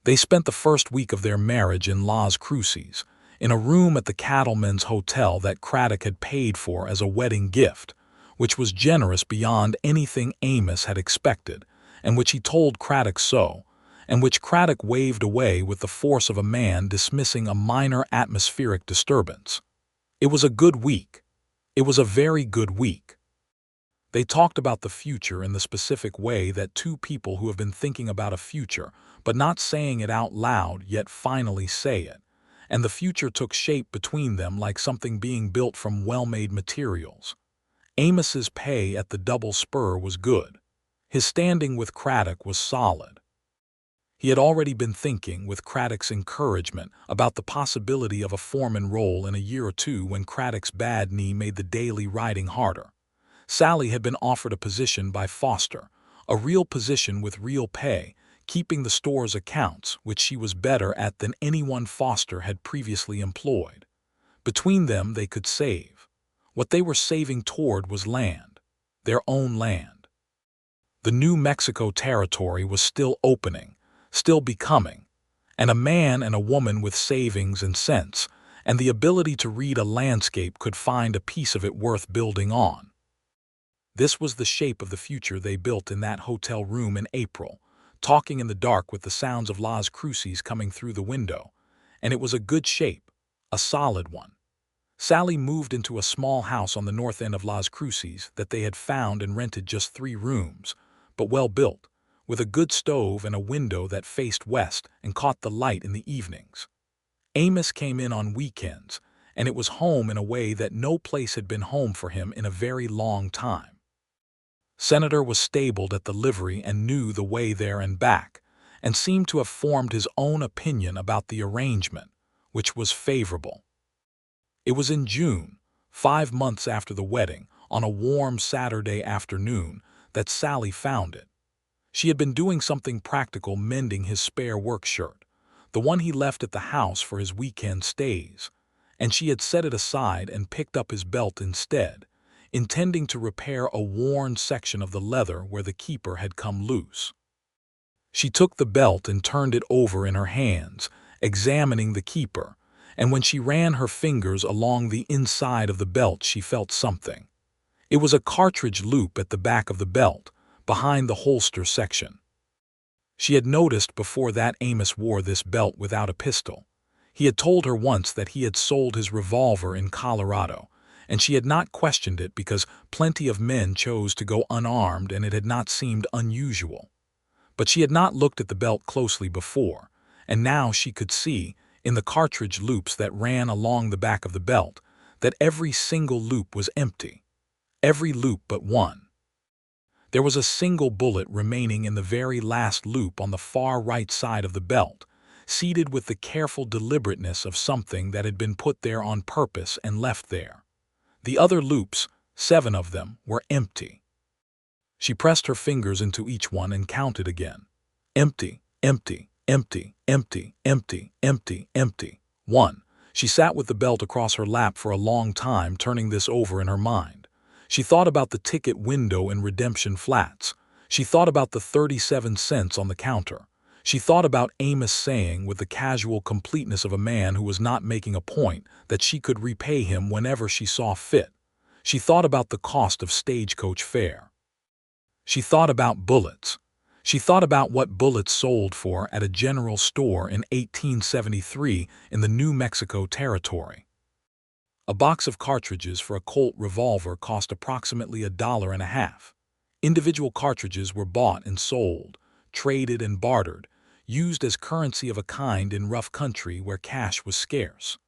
They spent the first week of their marriage in Las Cruces, in a room at the Cattleman's Hotel that Craddock had paid for as a wedding gift, which was generous beyond anything Amos had expected, and which he told Craddock so, and which Craddock waved away with the force of a man dismissing a minor atmospheric disturbance. It was a good week. It was a very good week. They talked about the future in the specific way that two people who have been thinking about a future, but not saying it out loud yet finally say it, and the future took shape between them like something being built from well-made materials. Amos's pay at the Double Spur was good. His standing with Craddock was solid. He had already been thinking, with Craddock's encouragement, about the possibility of a foreman role in a year or two when Craddock's bad knee made the daily riding harder. Sallie had been offered a position by Foster, a real position with real pay, keeping the store's accounts, which she was better at than anyone Foster had previously employed. Between them they could save. What they were saving toward was land, their own land. The New Mexico territory was still opening, still becoming, and a man and a woman with savings and sense and the ability to read a landscape could find a piece of it worth building on. This was the shape of the future they built in that hotel room in April, talking in the dark with the sounds of Las Cruces coming through the window, and it was a good shape, a solid one. Sallie moved into a small house on the north end of Las Cruces that they had found and rented, just 3 rooms, but well built, with a good stove and a window that faced west and caught the light in the evenings. Amos came in on weekends, and it was home in a way that no place had been home for him in a very long time. Senator was stabled at the livery and knew the way there and back, and seemed to have formed his own opinion about the arrangement, which was favorable. It was in June, 5 months after the wedding, on a warm Saturday afternoon, that Sallie found it. She had been doing something practical, mending his spare work shirt, the one he left at the house for his weekend stays, and she had set it aside and picked up his belt instead, intending to repair a worn section of the leather where the keeper had come loose. She took the belt and turned it over in her hands, examining the keeper, and when she ran her fingers along the inside of the belt she felt something. It was a cartridge loop at the back of the belt, behind the holster section. She had noticed before that Amos wore this belt without a pistol. He had told her once that he had sold his revolver in Colorado, and she had not questioned it because plenty of men chose to go unarmed and it had not seemed unusual. But she had not looked at the belt closely before, and now she could see, in the cartridge loops that ran along the back of the belt, that every single loop was empty. Every loop but one. There was a single bullet remaining in the very last loop on the far right side of the belt, seated with the careful deliberateness of something that had been put there on purpose and left there. The other loops, 7 of them, were empty. She pressed her fingers into each one and counted again. Empty, empty, empty, empty, empty, empty, empty. 1. She sat with the belt across her lap for a long time, turning this over in her mind. She thought about the ticket window in Redemption Flats. She thought about the 37 cents on the counter. She thought about Amos saying, with the casual completeness of a man who was not making a point, that she could repay him whenever she saw fit. She thought about the cost of stagecoach fare. She thought about bullets. She thought about what bullets sold for at a general store in 1873 in the New Mexico Territory. A box of cartridges for a Colt revolver cost approximately $1.50. Individual cartridges were bought and sold, traded and bartered, used as currency of a kind in rough country where cash was scarce.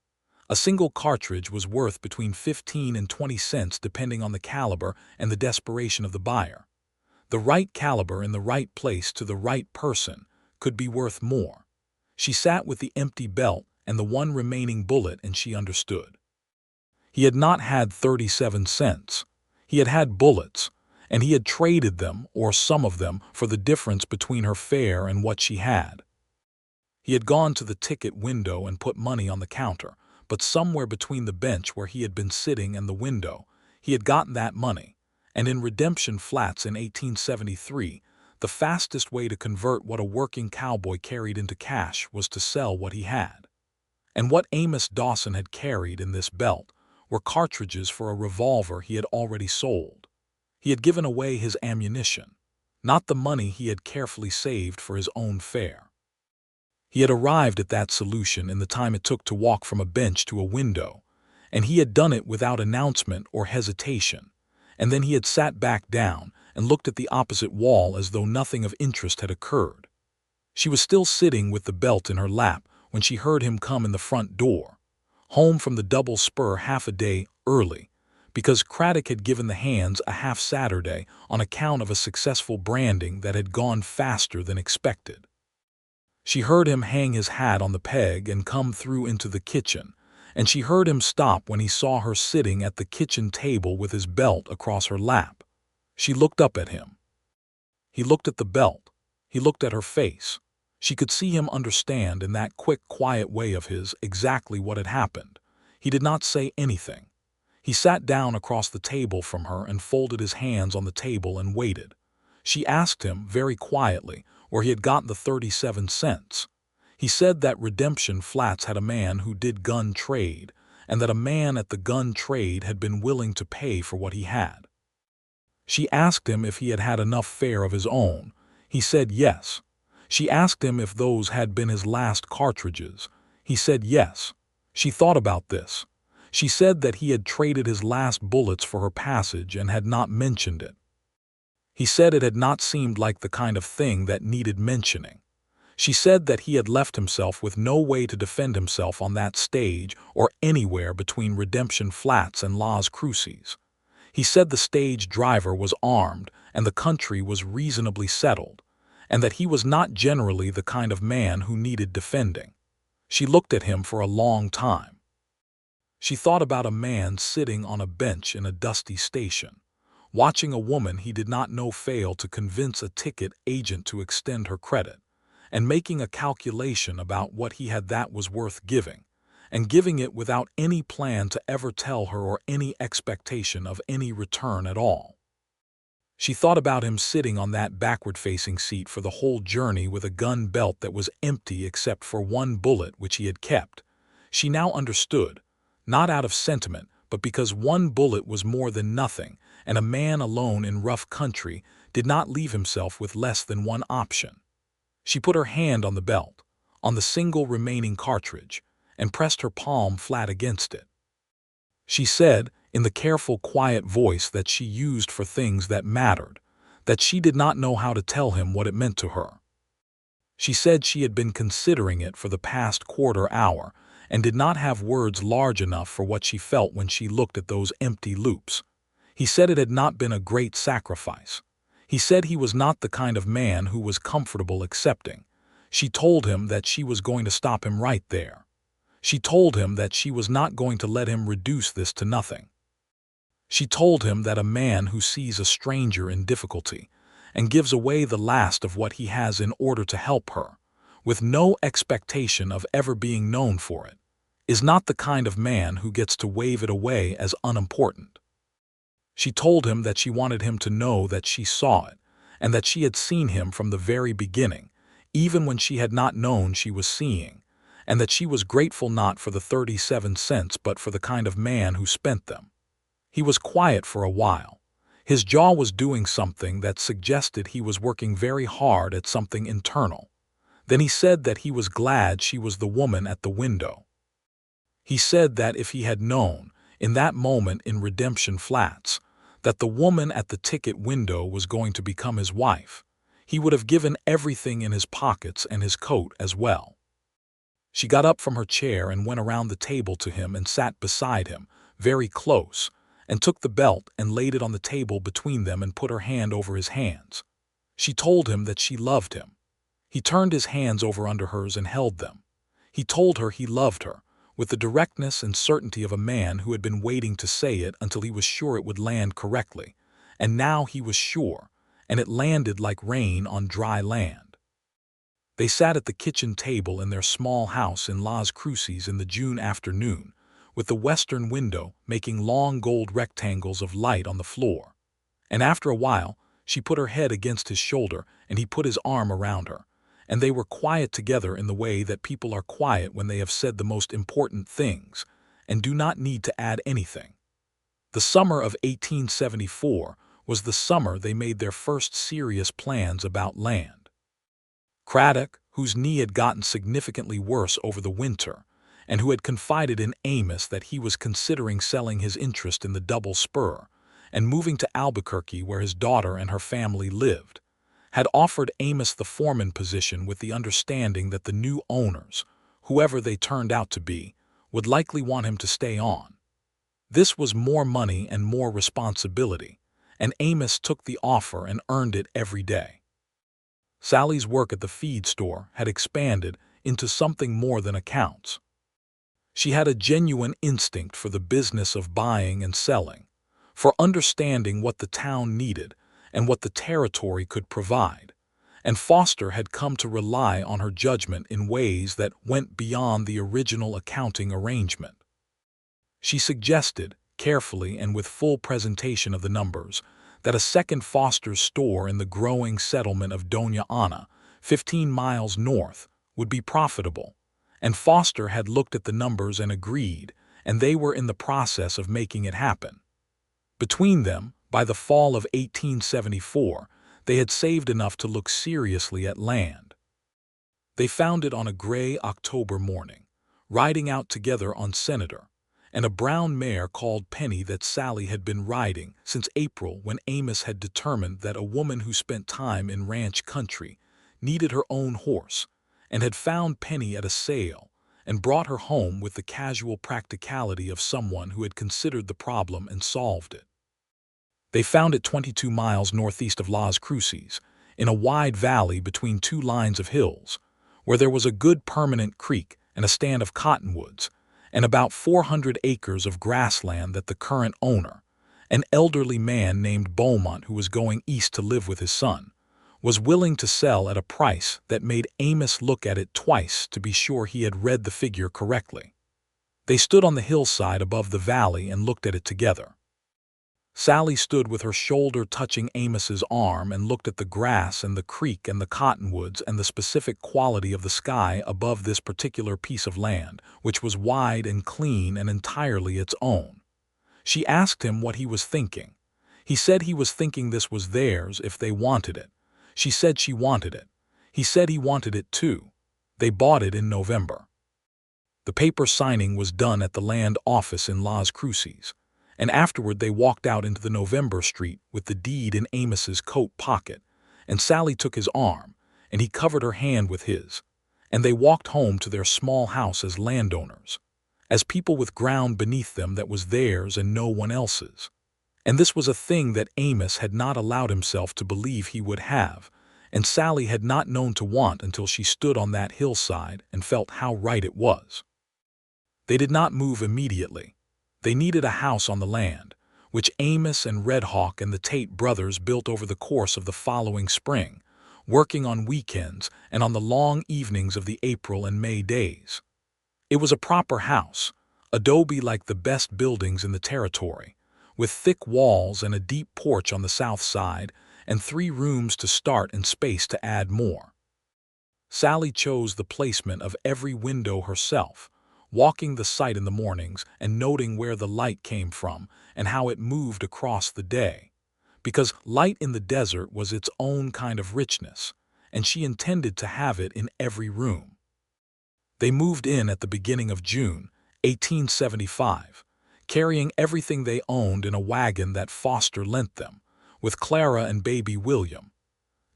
A single cartridge was worth between 15 and 20 cents depending on the caliber and the desperation of the buyer. The right caliber in the right place to the right person could be worth more. She sat with the empty belt and the one remaining bullet, and she understood. He had not had 37 cents. He had had bullets, and he had traded them, or some of them, for the difference between her fare and what she had. He had gone to the ticket window and put money on the counter, but somewhere between the bench where he had been sitting and the window, he had gotten that money. And in Redemption Flats in 1873, the fastest way to convert what a working cowboy carried into cash was to sell what he had. And what Amos Dawson had carried in this belt were cartridges for a revolver he had already sold. He had given away his ammunition, not the money he had carefully saved for his own fare. He had arrived at that solution in the time it took to walk from a bench to a window, and he had done it without announcement or hesitation. And then he had sat back down and looked at the opposite wall as though nothing of interest had occurred. She was still sitting with the belt in her lap when she heard him come in the front door, home from the double spur half a day early, because Craddock had given the hands a half Saturday on account of a successful branding that had gone faster than expected. She heard him hang his hat on the peg and come through into the kitchen, and she heard him stop when he saw her sitting at the kitchen table with his belt across her lap. She looked up at him. He looked at the belt. He looked at her face. She could see him understand in that quick, quiet way of his exactly what had happened. He did not say anything. He sat down across the table from her and folded his hands on the table and waited. She asked him, very quietly, where he had gotten the 37 cents. He said that Redemption Flats had a man who did gun trade, and that a man at the gun trade had been willing to pay for what he had. She asked him if he had had enough fare of his own. He said yes. She asked him if those had been his last cartridges. He said yes. She thought about this. She said that he had traded his last bullets for her passage and had not mentioned it. He said it had not seemed like the kind of thing that needed mentioning. She said that he had left himself with no way to defend himself on that stage or anywhere between Redemption Flats and Las Cruces. He said the stage driver was armed and the country was reasonably settled, and that he was not generally the kind of man who needed defending. She looked at him for a long time. She thought about a man sitting on a bench in a dusty station, watching a woman he did not know fail to convince a ticket agent to extend her credit, and making a calculation about what he had that was worth giving, and giving it without any plan to ever tell her or any expectation of any return at all. She thought about him sitting on that backward-facing seat for the whole journey with a gun belt that was empty except for one bullet which he had kept. She now understood, not out of sentiment, but because one bullet was more than nothing, and a man alone in rough country did not leave himself with less than one option. She put her hand on the belt, on the single remaining cartridge, and pressed her palm flat against it. She said, in the careful, quiet voice that she used for things that mattered, that she did not know how to tell him what it meant to her. She said she had been considering it for the past quarter hour and did not have words large enough for what she felt when she looked at those empty loops. He said it had not been a great sacrifice. He said he was not the kind of man who was comfortable accepting. She told him that she was going to stop him right there. She told him that she was not going to let him reduce this to nothing. She told him that a man who sees a stranger in difficulty and gives away the last of what he has in order to help her, with no expectation of ever being known for it, is not the kind of man who gets to wave it away as unimportant. She told him that she wanted him to know that she saw it, and that she had seen him from the very beginning, even when she had not known she was seeing, and that she was grateful not for the 37 cents but for the kind of man who spent them. He was quiet for a while. His jaw was doing something that suggested he was working very hard at something internal. Then he said that he was glad she was the woman at the window. He said that if he had known, in that moment in Redemption Flats, that the woman at the ticket window was going to become his wife, he would have given everything in his pockets and his coat as well. She got up from her chair and went around the table to him and sat beside him, very close, and took the belt and laid it on the table between them and put her hand over his hands. She told him that she loved him. He turned his hands over under hers and held them. He told her he loved her, with the directness and certainty of a man who had been waiting to say it until he was sure it would land correctly, and now he was sure, and it landed like rain on dry land. They sat at the kitchen table in their small house in Las Cruces in the June afternoon, with the western window making long gold rectangles of light on the floor. And after a while, she put her head against his shoulder and he put his arm around her, and they were quiet together in the way that people are quiet when they have said the most important things and do not need to add anything. The summer of 1874 was the summer they made their first serious plans about land. Craddock, whose knee had gotten significantly worse over the winter, and who had confided in Amos that he was considering selling his interest in the Double Spur and moving to Albuquerque where his daughter and her family lived, had offered Amos the foreman position with the understanding that the new owners, whoever they turned out to be, would likely want him to stay on. This was more money and more responsibility, and Amos took the offer and earned it every day. Sallie's work at the feed store had expanded into something more than accounts. She had a genuine instinct for the business of buying and selling, for understanding what the town needed and what the territory could provide, and Foster had come to rely on her judgment in ways that went beyond the original accounting arrangement. She suggested, carefully and with full presentation of the numbers, that a second Foster's store in the growing settlement of Doña Ana, 15 miles north, would be profitable, and Foster had looked at the numbers and agreed, and they were in the process of making it happen. Between them, by the fall of 1874, they had saved enough to look seriously at land. They found it on a gray October morning, riding out together on Senator, and a brown mare called Penny that Sallie had been riding since April when Amos had determined that a woman who spent time in ranch country needed her own horse, and had found Penny at a sale and brought her home with the casual practicality of someone who had considered the problem and solved it. They found it 22 miles northeast of Las Cruces, in a wide valley between two lines of hills, where there was a good permanent creek and a stand of cottonwoods, and about 400 acres of grassland that the current owner, an elderly man named Beaumont who was going east to live with his son, was willing to sell at a price that made Amos look at it twice to be sure he had read the figure correctly. They stood on the hillside above the valley and looked at it together. Sallie stood with her shoulder touching Amos's arm and looked at the grass and the creek and the cottonwoods and the specific quality of the sky above this particular piece of land, which was wide and clean and entirely its own. She asked him what he was thinking. He said he was thinking this was theirs if they wanted it. She said she wanted it. He said he wanted it too. They bought it in November. The paper signing was done at the land office in Las Cruces, and afterward they walked out into the November street with the deed in Amos's coat pocket, and Sallie took his arm, and he covered her hand with his, and they walked home to their small house as landowners, as people with ground beneath them that was theirs and no one else's. And this was a thing that Amos had not allowed himself to believe he would have, and Sallie had not known to want until she stood on that hillside and felt how right it was. They did not move immediately. They needed a house on the land, which Amos and Red Hawk and the Tate brothers built over the course of the following spring, working on weekends and on the long evenings of the April and May days. It was a proper house, adobe like the best buildings in the territory, with thick walls and a deep porch on the south side, and 3 rooms to start and space to add more. Sallie chose the placement of every window herself, walking the site in the mornings and noting where the light came from and how it moved across the day, because light in the desert was its own kind of richness, and she intended to have it in every room. They moved in at the beginning of June, 1875, carrying everything they owned in a wagon that Foster lent them, with Clara and baby William,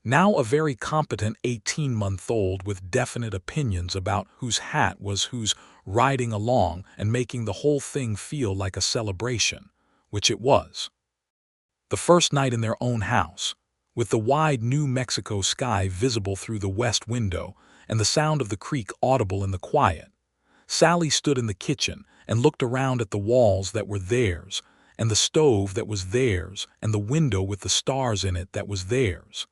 now a very competent 18-month-old with definite opinions about whose hat was whose, riding along and making the whole thing feel like a celebration, which it was. The first night in their own house, with the wide New Mexico sky visible through the west window and the sound of the creek audible in the quiet, Sallie stood in the kitchen and looked around at the walls that were theirs, and the stove that was theirs, and the window with the stars in it that was theirs.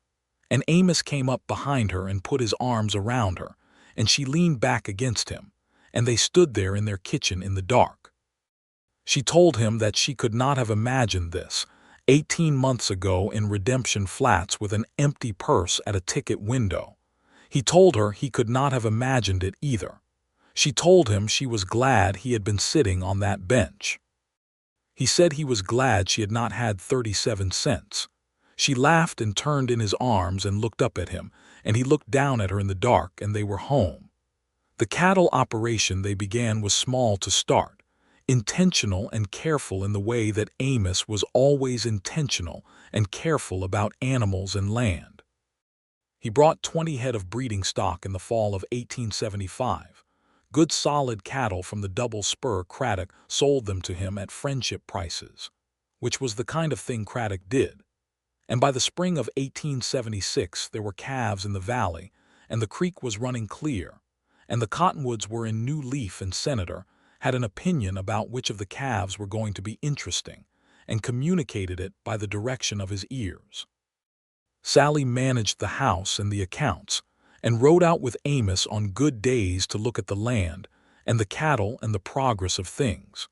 And Amos came up behind her and put his arms around her, and she leaned back against him, and they stood there in their kitchen in the dark. She told him that she could not have imagined this 18 months ago in Redemption Flats with an empty purse at a ticket window. He told her he could not have imagined it either. She told him she was glad he had been sitting on that bench. He said he was glad she had not had 37 cents. She laughed and turned in his arms and looked up at him, and he looked down at her in the dark, and they were home. The cattle operation they began was small to start, intentional and careful in the way that Amos was always intentional and careful about animals and land. He brought 20 head of breeding stock in the fall of 1875. Good solid cattle from the double spur Craddock sold them to him at friendship prices, which was the kind of thing Craddock did. And by the spring of 1876 there were calves in the valley, and the creek was running clear, and the cottonwoods were in new leaf, and Senator had an opinion about which of the calves were going to be interesting, and communicated it by the direction of his ears. Sallie managed the house and the accounts, and rode out with Amos on good days to look at the land and the cattle and the progress of things.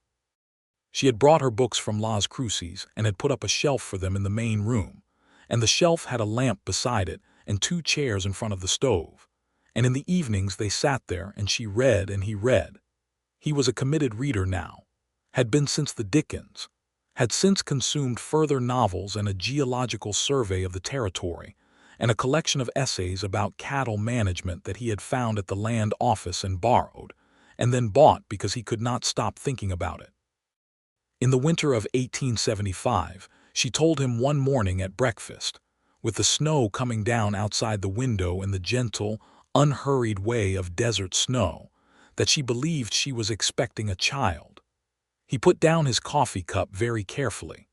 She had brought her books from Las Cruces and had put up a shelf for them in the main room, and the shelf had a lamp beside it and 2 chairs in front of the stove, and in the evenings they sat there and she read and he read. He was a committed reader now, had been since the Dickens, had since consumed further novels and a geological survey of the territory, and a collection of essays about cattle management that he had found at the land office and borrowed, and then bought because he could not stop thinking about it. In the winter of 1875, she told him one morning at breakfast, with the snow coming down outside the window in the gentle, unhurried way of desert snow, that she believed she was expecting a child. He put down his coffee cup very carefully.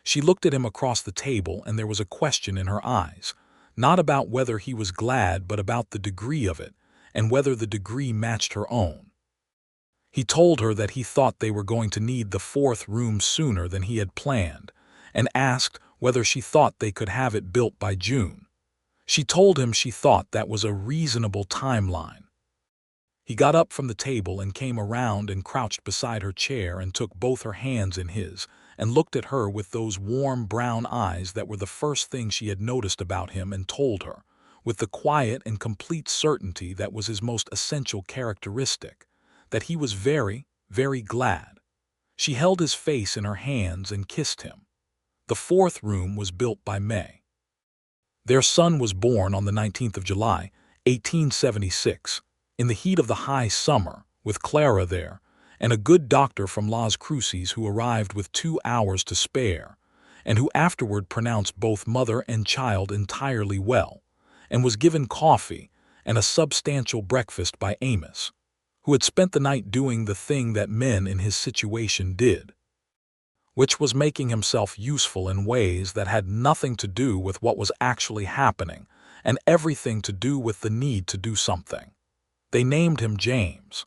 She looked at him across the table, and there was a question in her eyes, not about whether he was glad but about the degree of it, and whether the degree matched her own. He told her that he thought they were going to need the 4th room sooner than he had planned, and asked whether she thought they could have it built by June. She told him she thought that was a reasonable timeline. He got up from the table and came around and crouched beside her chair and took both her hands in his and looked at her with those warm brown eyes that were the first thing she had noticed about him, and told her, with the quiet and complete certainty that was his most essential characteristic, that he was very, very glad. She held his face in her hands and kissed him. The 4th room was built by May. Their son was born on the 19th of July, 1876, in the heat of the high summer, with Clara there, and a good doctor from Las Cruces who arrived with 2 hours to spare, and who afterward pronounced both mother and child entirely well, and was given coffee and a substantial breakfast by Amos, who had spent the night doing the thing that men in his situation did. which was making himself useful in ways that had nothing to do with what was actually happening and everything to do with the need to do something. They named him James.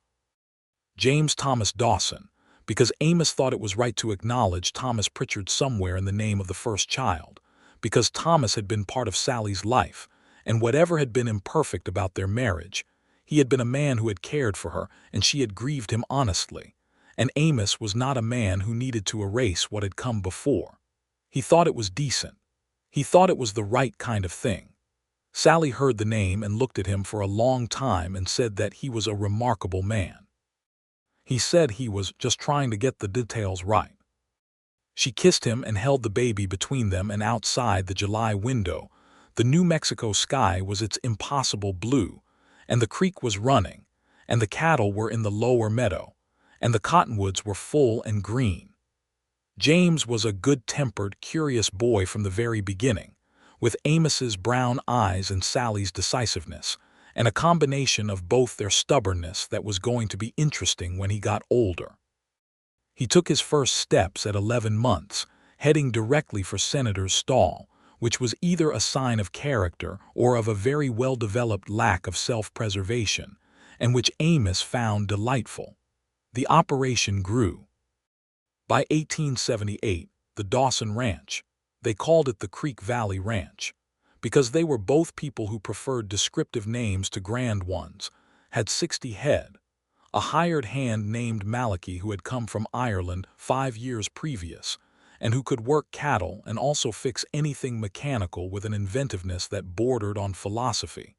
James Thomas Dawson, because Amos thought it was right to acknowledge Thomas Pritchard somewhere in the name of the first child, because Thomas had been part of Sallie's life, and whatever had been imperfect about their marriage, he had been a man who had cared for her, and she had grieved him honestly, and Amos was not a man who needed to erase what had come before. He thought it was decent. He thought it was the right kind of thing. Sallie heard the name and looked at him for a long time and said that he was a remarkable man. He said he was just trying to get the details right. She kissed him and held the baby between them, and outside the July window, the New Mexico sky was its impossible blue, and the creek was running, and the cattle were in the lower meadow, and the cottonwoods were full and green. James was a good-tempered, curious boy from the very beginning, with Amos's brown eyes and Sallie's decisiveness, and a combination of both their stubbornness that was going to be interesting when he got older. He took his first steps at 11 months, heading directly for Senator's stall, which was either a sign of character or of a very well-developed lack of self-preservation, and which Amos found delightful. The operation grew. By 1878, the Dawson Ranch, they called it the Creek Valley Ranch, because they were both people who preferred descriptive names to grand ones, had 60 head. A hired hand named Malachi, who had come from Ireland 5 years previous, and who could work cattle and also fix anything mechanical with an inventiveness that bordered on philosophy,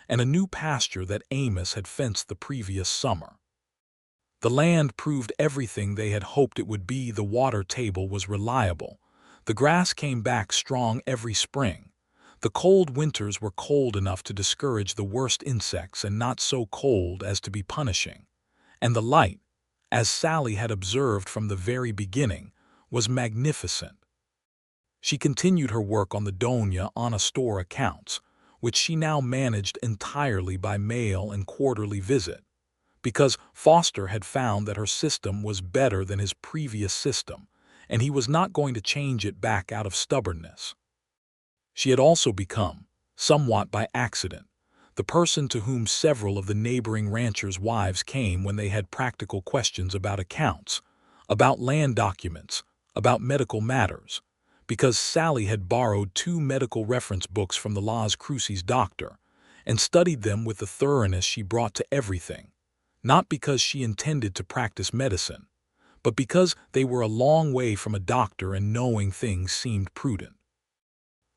and a new pasture that Amos had fenced the previous summer. The land proved everything they had hoped it would be. The water table was reliable. The grass came back strong every spring. The cold winters were cold enough to discourage the worst insects and not so cold as to be punishing. And the light, as Sallie had observed from the very beginning, was magnificent. She continued her work on the Doña Ana store accounts, which she now managed entirely by mail and quarterly visit, because Foster had found that her system was better than his previous system, and he was not going to change it back out of stubbornness. She had also become, somewhat by accident, the person to whom several of the neighboring ranchers' wives came when they had practical questions about accounts, about land documents, about medical matters, because Sallie had borrowed 2 medical reference books from the Las Cruces doctor and studied them with the thoroughness she brought to everything, not because she intended to practice medicine, but because they were a long way from a doctor and knowing things seemed prudent.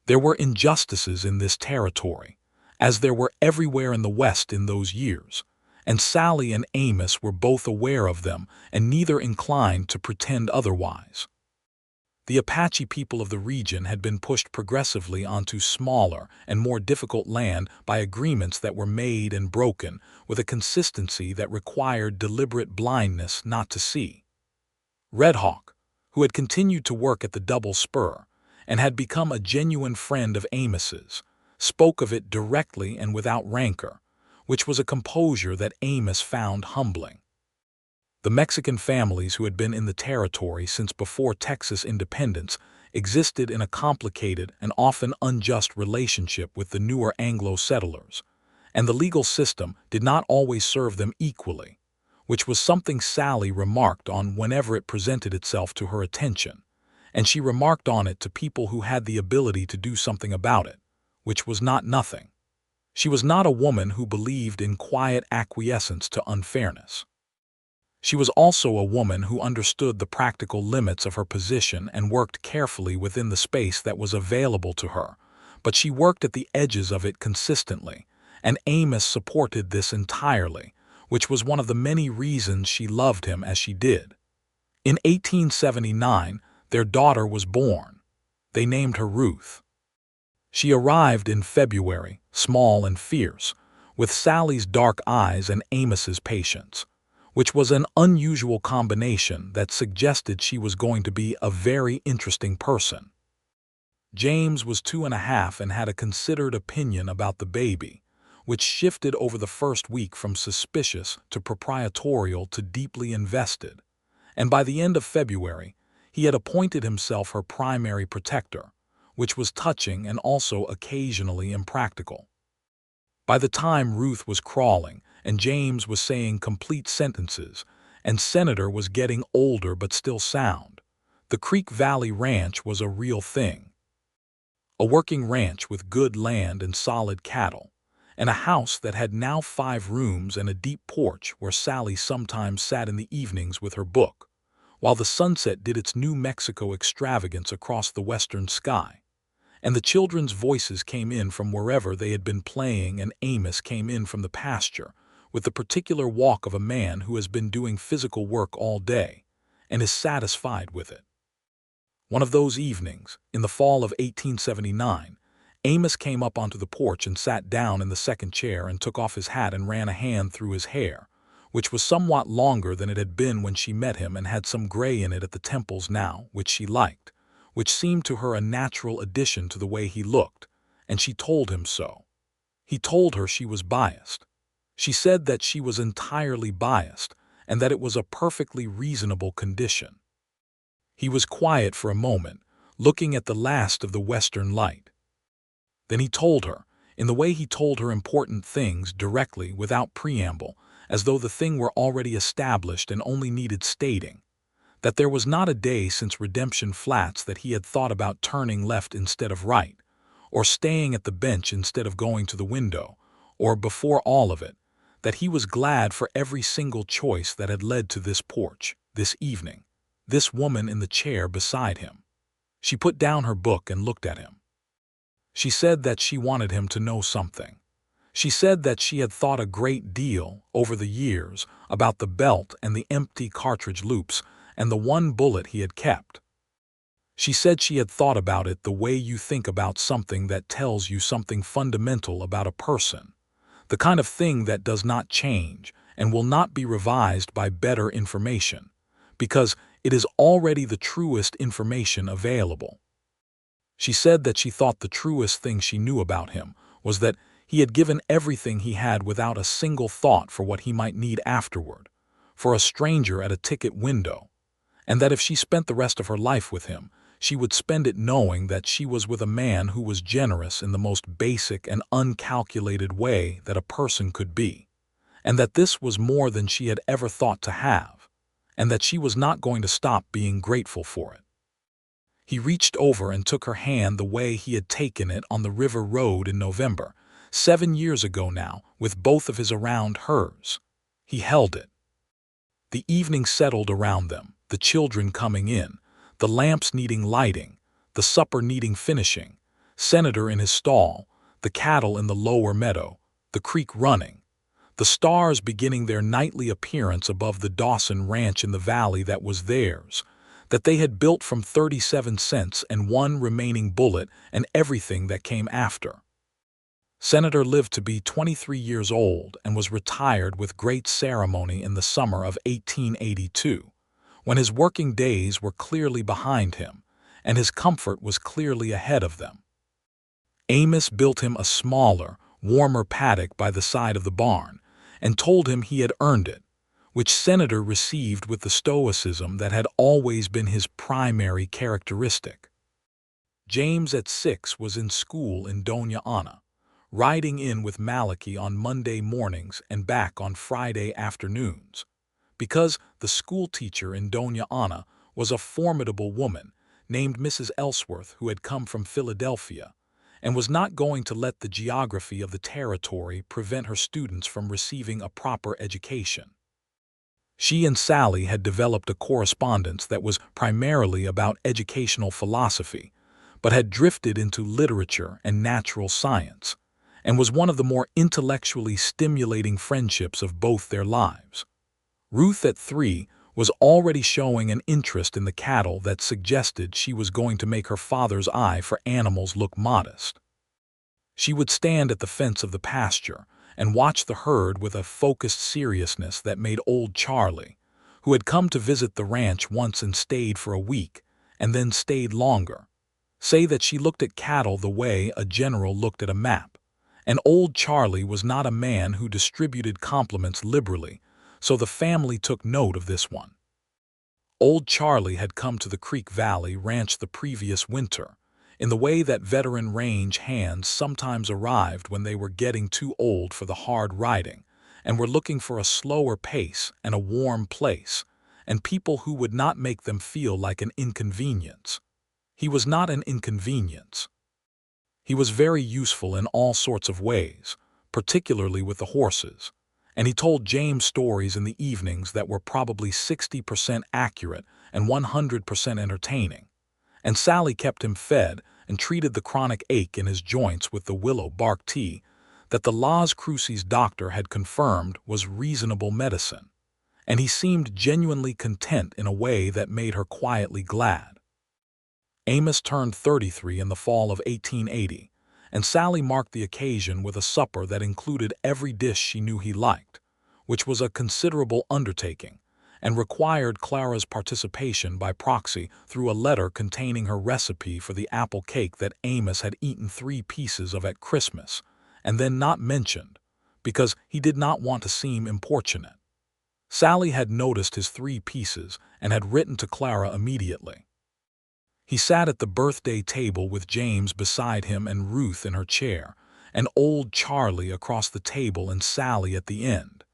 There were injustices in this territory, as there were everywhere in the West in those years, and Sallie and Amos were both aware of them and neither inclined to pretend otherwise. The Apache people of the region had been pushed progressively onto smaller and more difficult land by agreements that were made and broken with a consistency that required deliberate blindness not to see. Red Hawk, who had continued to work at the Double Spur and had become a genuine friend of Amos's, spoke of it directly and without rancor, which was a composure that Amos found humbling. The Mexican families who had been in the territory since before Texas independence existed in a complicated and often unjust relationship with the newer Anglo settlers, and the legal system did not always serve them equally, which was something Sallie remarked on whenever it presented itself to her attention, and she remarked on it to people who had the ability to do something about it, which was not nothing. She was not a woman who believed in quiet acquiescence to unfairness. She was also a woman who understood the practical limits of her position and worked carefully within the space that was available to her, but she worked at the edges of it consistently, and Amos supported this entirely, which was one of the many reasons she loved him as she did. In 1879, their daughter was born. They named her Ruth. She arrived in February, small and fierce, with Sallie's dark eyes and Amos's patience, which was an unusual combination that suggested she was going to be a very interesting person. James was 2.5 and had a considered opinion about the baby, which shifted over the first week from suspicious to proprietorial to deeply invested, and by the end of February, He had appointed himself her primary protector, which was touching and also occasionally impractical. By the time Ruth was crawling and James was saying complete sentences and Senator was getting older but still sound, the Creek Valley Ranch was a real thing. A working ranch with good land and solid cattle, and a house that had now 5 rooms and a deep porch where Sallie sometimes sat in the evenings with her book, while the sunset did its New Mexico extravagance across the western sky. And the children's voices came in from wherever they had been playing, and Amos came in from the pasture, with the particular walk of a man who has been doing physical work all day, and is satisfied with it. One of those evenings, in the fall of 1879, Amos came up onto the porch and sat down in the second chair and took off his hat and ran a hand through his hair, which was somewhat longer than it had been when she met him and had some gray in it at the temples now, which she liked, which seemed to her a natural addition to the way he looked, and she told him so. He told her she was biased. She said that she was entirely biased and that it was a perfectly reasonable condition. He was quiet for a moment, looking at the last of the western light. Then he told her, in the way he told her important things directly without preamble, as though the thing were already established and only needed stating, that there was not a day since Redemption Flats that he had thought about turning left instead of right, or staying at the bench instead of going to the window, or before all of it, that he was glad for every single choice that had led to this porch, this evening, this woman in the chair beside him. She put down her book and looked at him. She said that she wanted him to know something. She said that she had thought a great deal, over the years, about the belt and the empty cartridge loops and the one bullet he had kept. She said she had thought about it the way you think about something that tells you something fundamental about a person, the kind of thing that does not change and will not be revised by better information, because it is already the truest information available. She said that she thought the truest thing she knew about him was that he had given everything he had without a single thought for what he might need afterward, for a stranger at a ticket window, and that if she spent the rest of her life with him, she would spend it knowing that she was with a man who was generous in the most basic and uncalculated way that a person could be, and that this was more than she had ever thought to have, and that she was not going to stop being grateful for it. He reached over and took her hand the way he had taken it on the river road in November, 7 years ago now, with both of his around hers. He held it. The evening settled around them, the children coming in, the lamps needing lighting, the supper needing finishing, Senator in his stall, the cattle in the lower meadow, the creek running, the stars beginning their nightly appearance above the Dawson ranch in the valley that was theirs, that they had built from 37 cents and one remaining bullet and everything that came after. Senator lived to be 23 years old and was retired with great ceremony in the summer of 1882, when his working days were clearly behind him and his comfort was clearly ahead of them. Amos built him a smaller, warmer paddock by the side of the barn and told him he had earned it, which Senator received with the stoicism that had always been his primary characteristic. James at 6 was in school in Doña Ana, riding in with Malachi on Monday mornings and back on Friday afternoons, because the school teacher in Doña Ana was a formidable woman named Mrs. Ellsworth who had come from Philadelphia and was not going to let the geography of the territory prevent her students from receiving a proper education. She and Sallie had developed a correspondence that was primarily about educational philosophy, but had drifted into literature and natural science, and was one of the more intellectually stimulating friendships of both their lives. Ruth at 3 was already showing an interest in the cattle that suggested she was going to make her father's eye for animals look modest. She would stand at the fence of the pasture and watch the herd with a focused seriousness that made old Charlie, who had come to visit the ranch once and stayed for a week, and then stayed longer, say that she looked at cattle the way a general looked at a map, and old Charlie was not a man who distributed compliments liberally, so the family took note of this one. Old Charlie had come to the Creek Valley ranch the previous winter, in the way that veteran range hands sometimes arrived when they were getting too old for the hard riding and were looking for a slower pace and a warm place, and people who would not make them feel like an inconvenience. He was not an inconvenience. He was very useful in all sorts of ways, particularly with the horses, and he told James stories in the evenings that were probably 60% accurate and 100% entertaining. And Sallie kept him fed and treated the chronic ache in his joints with the willow bark tea that the Las Cruces doctor had confirmed was reasonable medicine, and he seemed genuinely content in a way that made her quietly glad. Amos turned 33 in the fall of 1880, and Sallie marked the occasion with a supper that included every dish she knew he liked, which was a considerable undertaking, and required Clara's participation by proxy through a letter containing her recipe for the apple cake that Amos had eaten 3 pieces of at Christmas, and then not mentioned, because he did not want to seem importunate. Sallie had noticed his 3 pieces and had written to Clara immediately. He sat at the birthday table with James beside him and Ruth in her chair, and old Charlie across the table and Sallie at the end,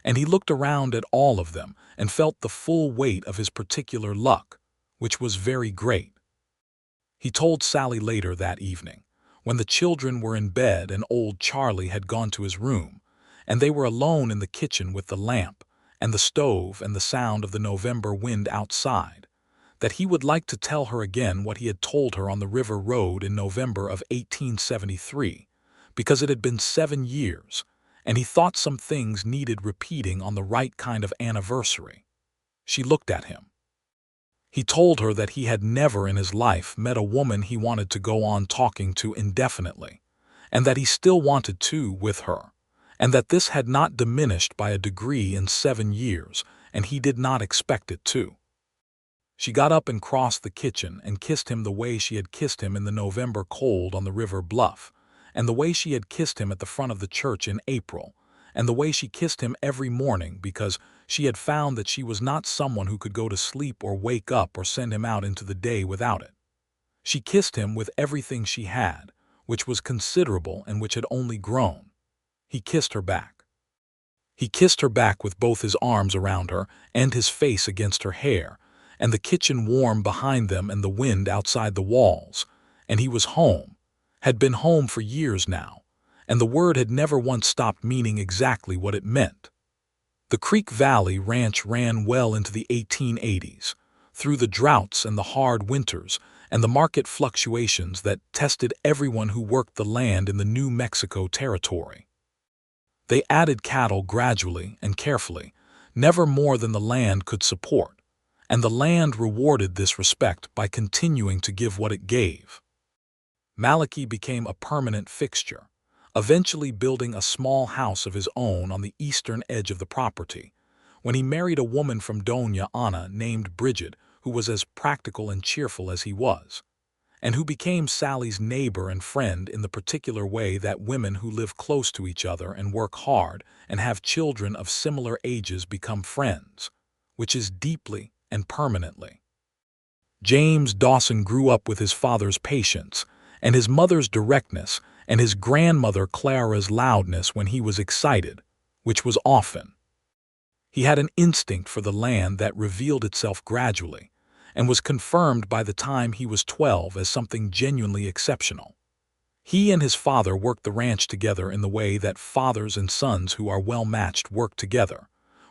and he looked around at all of them and felt the full weight of his particular luck, which was very great. He told Sallie later that evening, when the children were in bed and old Charlie had gone to his room, and they were alone in the kitchen with the lamp and the stove and the sound of the November wind outside, that he would like to tell her again what he had told her on the river road in November of 1873, because it had been 7 years, and he thought some things needed repeating on the right kind of anniversary. She looked at him. He told her that he had never in his life met a woman he wanted to go on talking to indefinitely, and that he still wanted to with her, and that this had not diminished by a degree in 7 years, and he did not expect it to. She got up and crossed the kitchen and kissed him the way she had kissed him in the November cold on the river bluff, and the way she had kissed him at the front of the church in April, and the way she kissed him every morning because she had found that she was not someone who could go to sleep or wake up or send him out into the day without it. She kissed him with everything she had, which was considerable and which had only grown. He kissed her back. He kissed her back with both his arms around her and his face against her hair, and the kitchen warm behind them and the wind outside the walls, and he was home, had been home for years now, and the word had never once stopped meaning exactly what it meant. The Creek Valley ranch ran well into the 1880s, through the droughts and the hard winters and the market fluctuations that tested everyone who worked the land in the New Mexico territory. They added cattle gradually and carefully, never more than the land could support, and the land rewarded this respect by continuing to give what it gave. Malachi became a permanent fixture, eventually building a small house of his own on the eastern edge of the property, when he married a woman from Doña Ana named Bridget, who was as practical and cheerful as he was, and who became Sallie's neighbor and friend in the particular way that women who live close to each other and work hard and have children of similar ages become friends, which is deeply and permanently. James Dawson grew up with his father's patience and his mother's directness and his grandmother Clara's loudness when he was excited, which was often. He had an instinct for the land that revealed itself gradually and was confirmed by the time he was 12 as something genuinely exceptional. He and his father worked the ranch together in the way that fathers and sons who are well matched work together,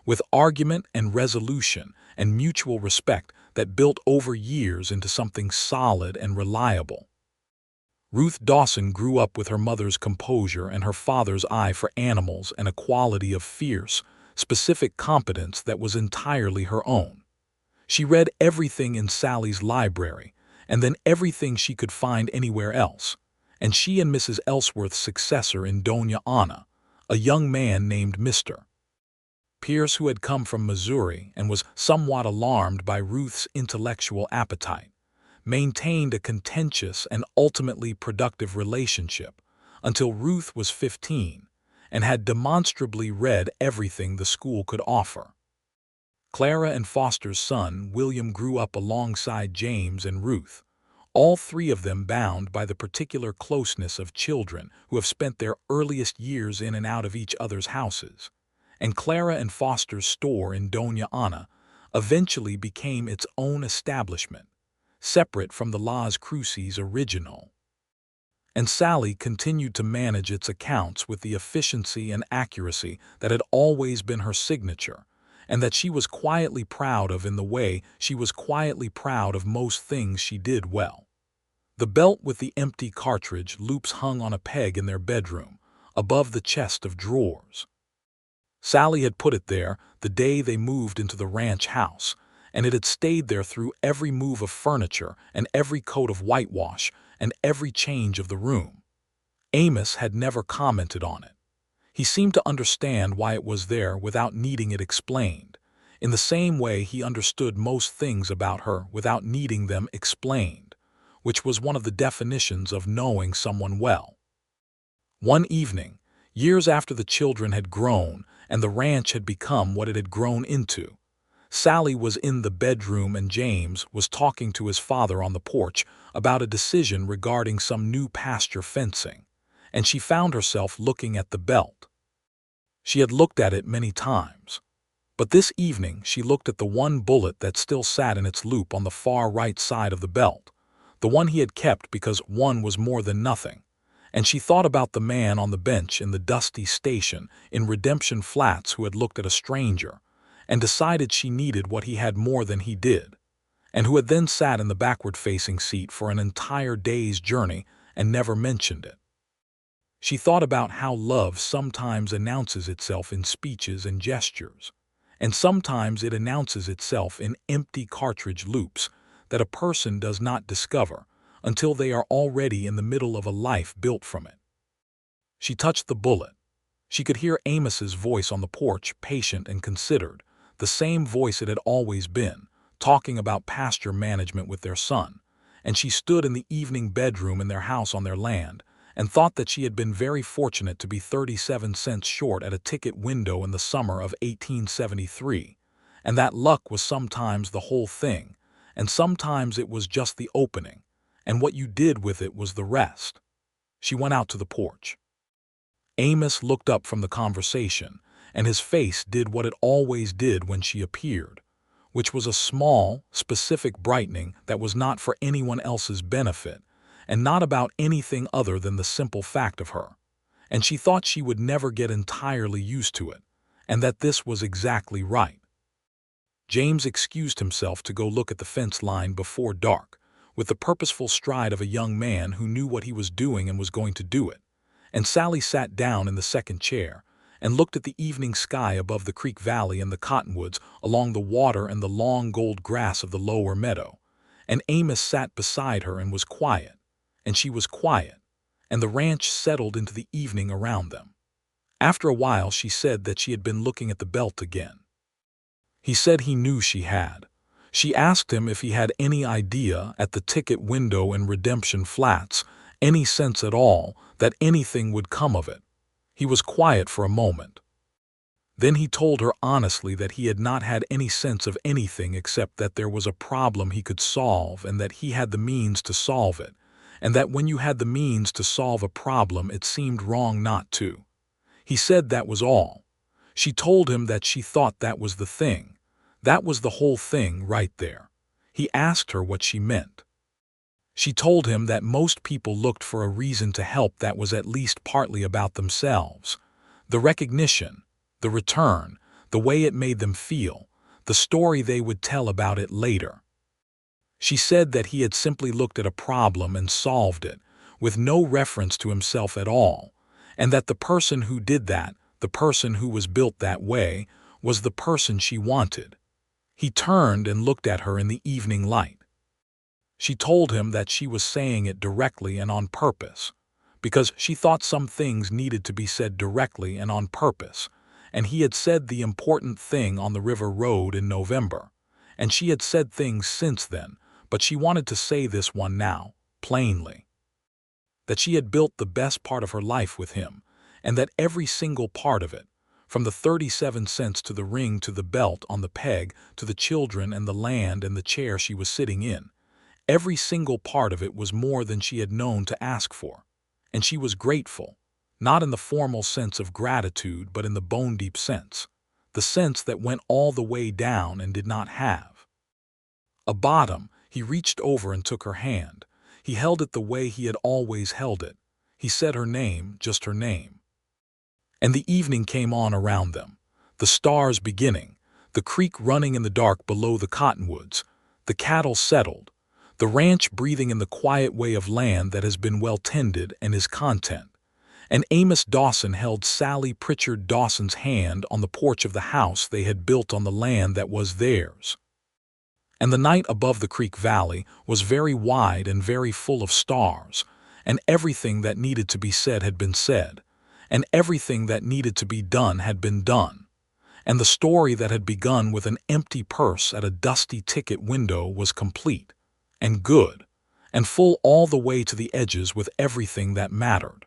with argument and resolution and mutual respect that built over years into something solid and reliable. Ruth Dawson grew up with her mother's composure and her father's eye for animals and a quality of fierce, specific competence that was entirely her own. She read everything in Sallie's library, and then everything she could find anywhere else, and she and Mrs. Ellsworth's successor in Doña Ana, a young man named Mr. Pierce, who had come from Missouri and was somewhat alarmed by Ruth's intellectual appetite, maintained a contentious and ultimately productive relationship until Ruth was 15 and had demonstrably read everything the school could offer. Clara and Foster's son, William, grew up alongside James and Ruth, all three of them bound by the particular closeness of children who have spent their earliest years in and out of each other's houses. And Clara and Foster's store in Doña Ana eventually became its own establishment, separate from the Las Cruces original. And Sallie continued to manage its accounts with the efficiency and accuracy that had always been her signature, and that she was quietly proud of in the way she was quietly proud of most things she did well. The belt with the empty cartridge loops hung on a peg in their bedroom, above the chest of drawers. Sallie had put it there the day they moved into the ranch house, and it had stayed there through every move of furniture and every coat of whitewash and every change of the room. Amos had never commented on it. He seemed to understand why it was there without needing it explained, in the same way he understood most things about her without needing them explained, which was one of the definitions of knowing someone well. One evening, years after the children had grown and the ranch had become what it had grown into, Sallie was in the bedroom and James was talking to his father on the porch about a decision regarding some new pasture fencing, and she found herself looking at the belt. She had looked at it many times, but this evening she looked at the one bullet that still sat in its loop on the far right side of the belt, the one he had kept because one was more than nothing, and she thought about the man on the bench in the dusty station in Redemption Flats who had looked at a stranger and decided she needed what he had more than he did, and who had then sat in the backward-facing seat for an entire day's journey and never mentioned it. She thought about how love sometimes announces itself in speeches and gestures, and sometimes it announces itself in empty cartridge loops that a person does not discover until they are already in the middle of a life built from it. She touched the bullet. She could hear Amos's voice on the porch, patient and considered, the same voice it had always been, talking about pasture management with their son, and she stood in the evening bedroom in their house on their land and thought that she had been very fortunate to be 37 cents short at a ticket window in the summer of 1873, and that luck was sometimes the whole thing, and sometimes it was just the opening, and what you did with it was the rest. She went out to the porch. Amos looked up from the conversation, and his face did what it always did when she appeared, which was a small, specific brightening that was not for anyone else's benefit, and not about anything other than the simple fact of her, and she thought she would never get entirely used to it, and that this was exactly right. James excused himself to go look at the fence line before dark, with the purposeful stride of a young man who knew what he was doing and was going to do it, and Sallie sat down in the second chair and looked at the evening sky above the creek valley and the cottonwoods along the water and the long gold grass of the lower meadow, and Amos sat beside her and was quiet, and she was quiet, and the ranch settled into the evening around them. After a while she said that she had been looking at the belt again. He said he knew she had. She asked him if he had any idea at the ticket window in Redemption Flats, any sense at all that anything would come of it. He was quiet for a moment. Then he told her honestly that he had not had any sense of anything except that there was a problem he could solve and that he had the means to solve it, and that when you had the means to solve a problem it seemed wrong not to. He said that was all. She told him that she thought that was the thing. That was the whole thing right there. He asked her what she meant. She told him that most people looked for a reason to help that was at least partly about themselves. The recognition, the return, the way it made them feel, the story they would tell about it later. She said that he had simply looked at a problem and solved it, with no reference to himself at all, and that the person who did that, the person who was built that way, was the person she wanted. He turned and looked at her in the evening light. She told him that she was saying it directly and on purpose, because she thought some things needed to be said directly and on purpose, and he had said the important thing on the river road in November, and she had said things since then, but she wanted to say this one now, plainly. That she had built the best part of her life with him, and that every single part of it, From the 37 cents to the ring to the belt on the peg to the children and the land and the chair she was sitting in. Every single part of it was more than she had known to ask for. And she was grateful, not in the formal sense of gratitude but in the bone-deep sense, the sense that went all the way down and did not have a bottom. He reached over and took her hand. He held it the way he had always held it. He said her name, just her name. And the evening came on around them, the stars beginning, the creek running in the dark below the cottonwoods, the cattle settled, the ranch breathing in the quiet way of land that has been well tended and is content. And Amos Dawson held Sallie Pritchard Dawson's hand on the porch of the house they had built on the land that was theirs. And the night above the creek valley was very wide and very full of stars, and everything that needed to be said had been said, and everything that needed to be done had been done. And the story that had begun with an empty purse at a dusty ticket window was complete, and good, and full all the way to the edges with everything that mattered.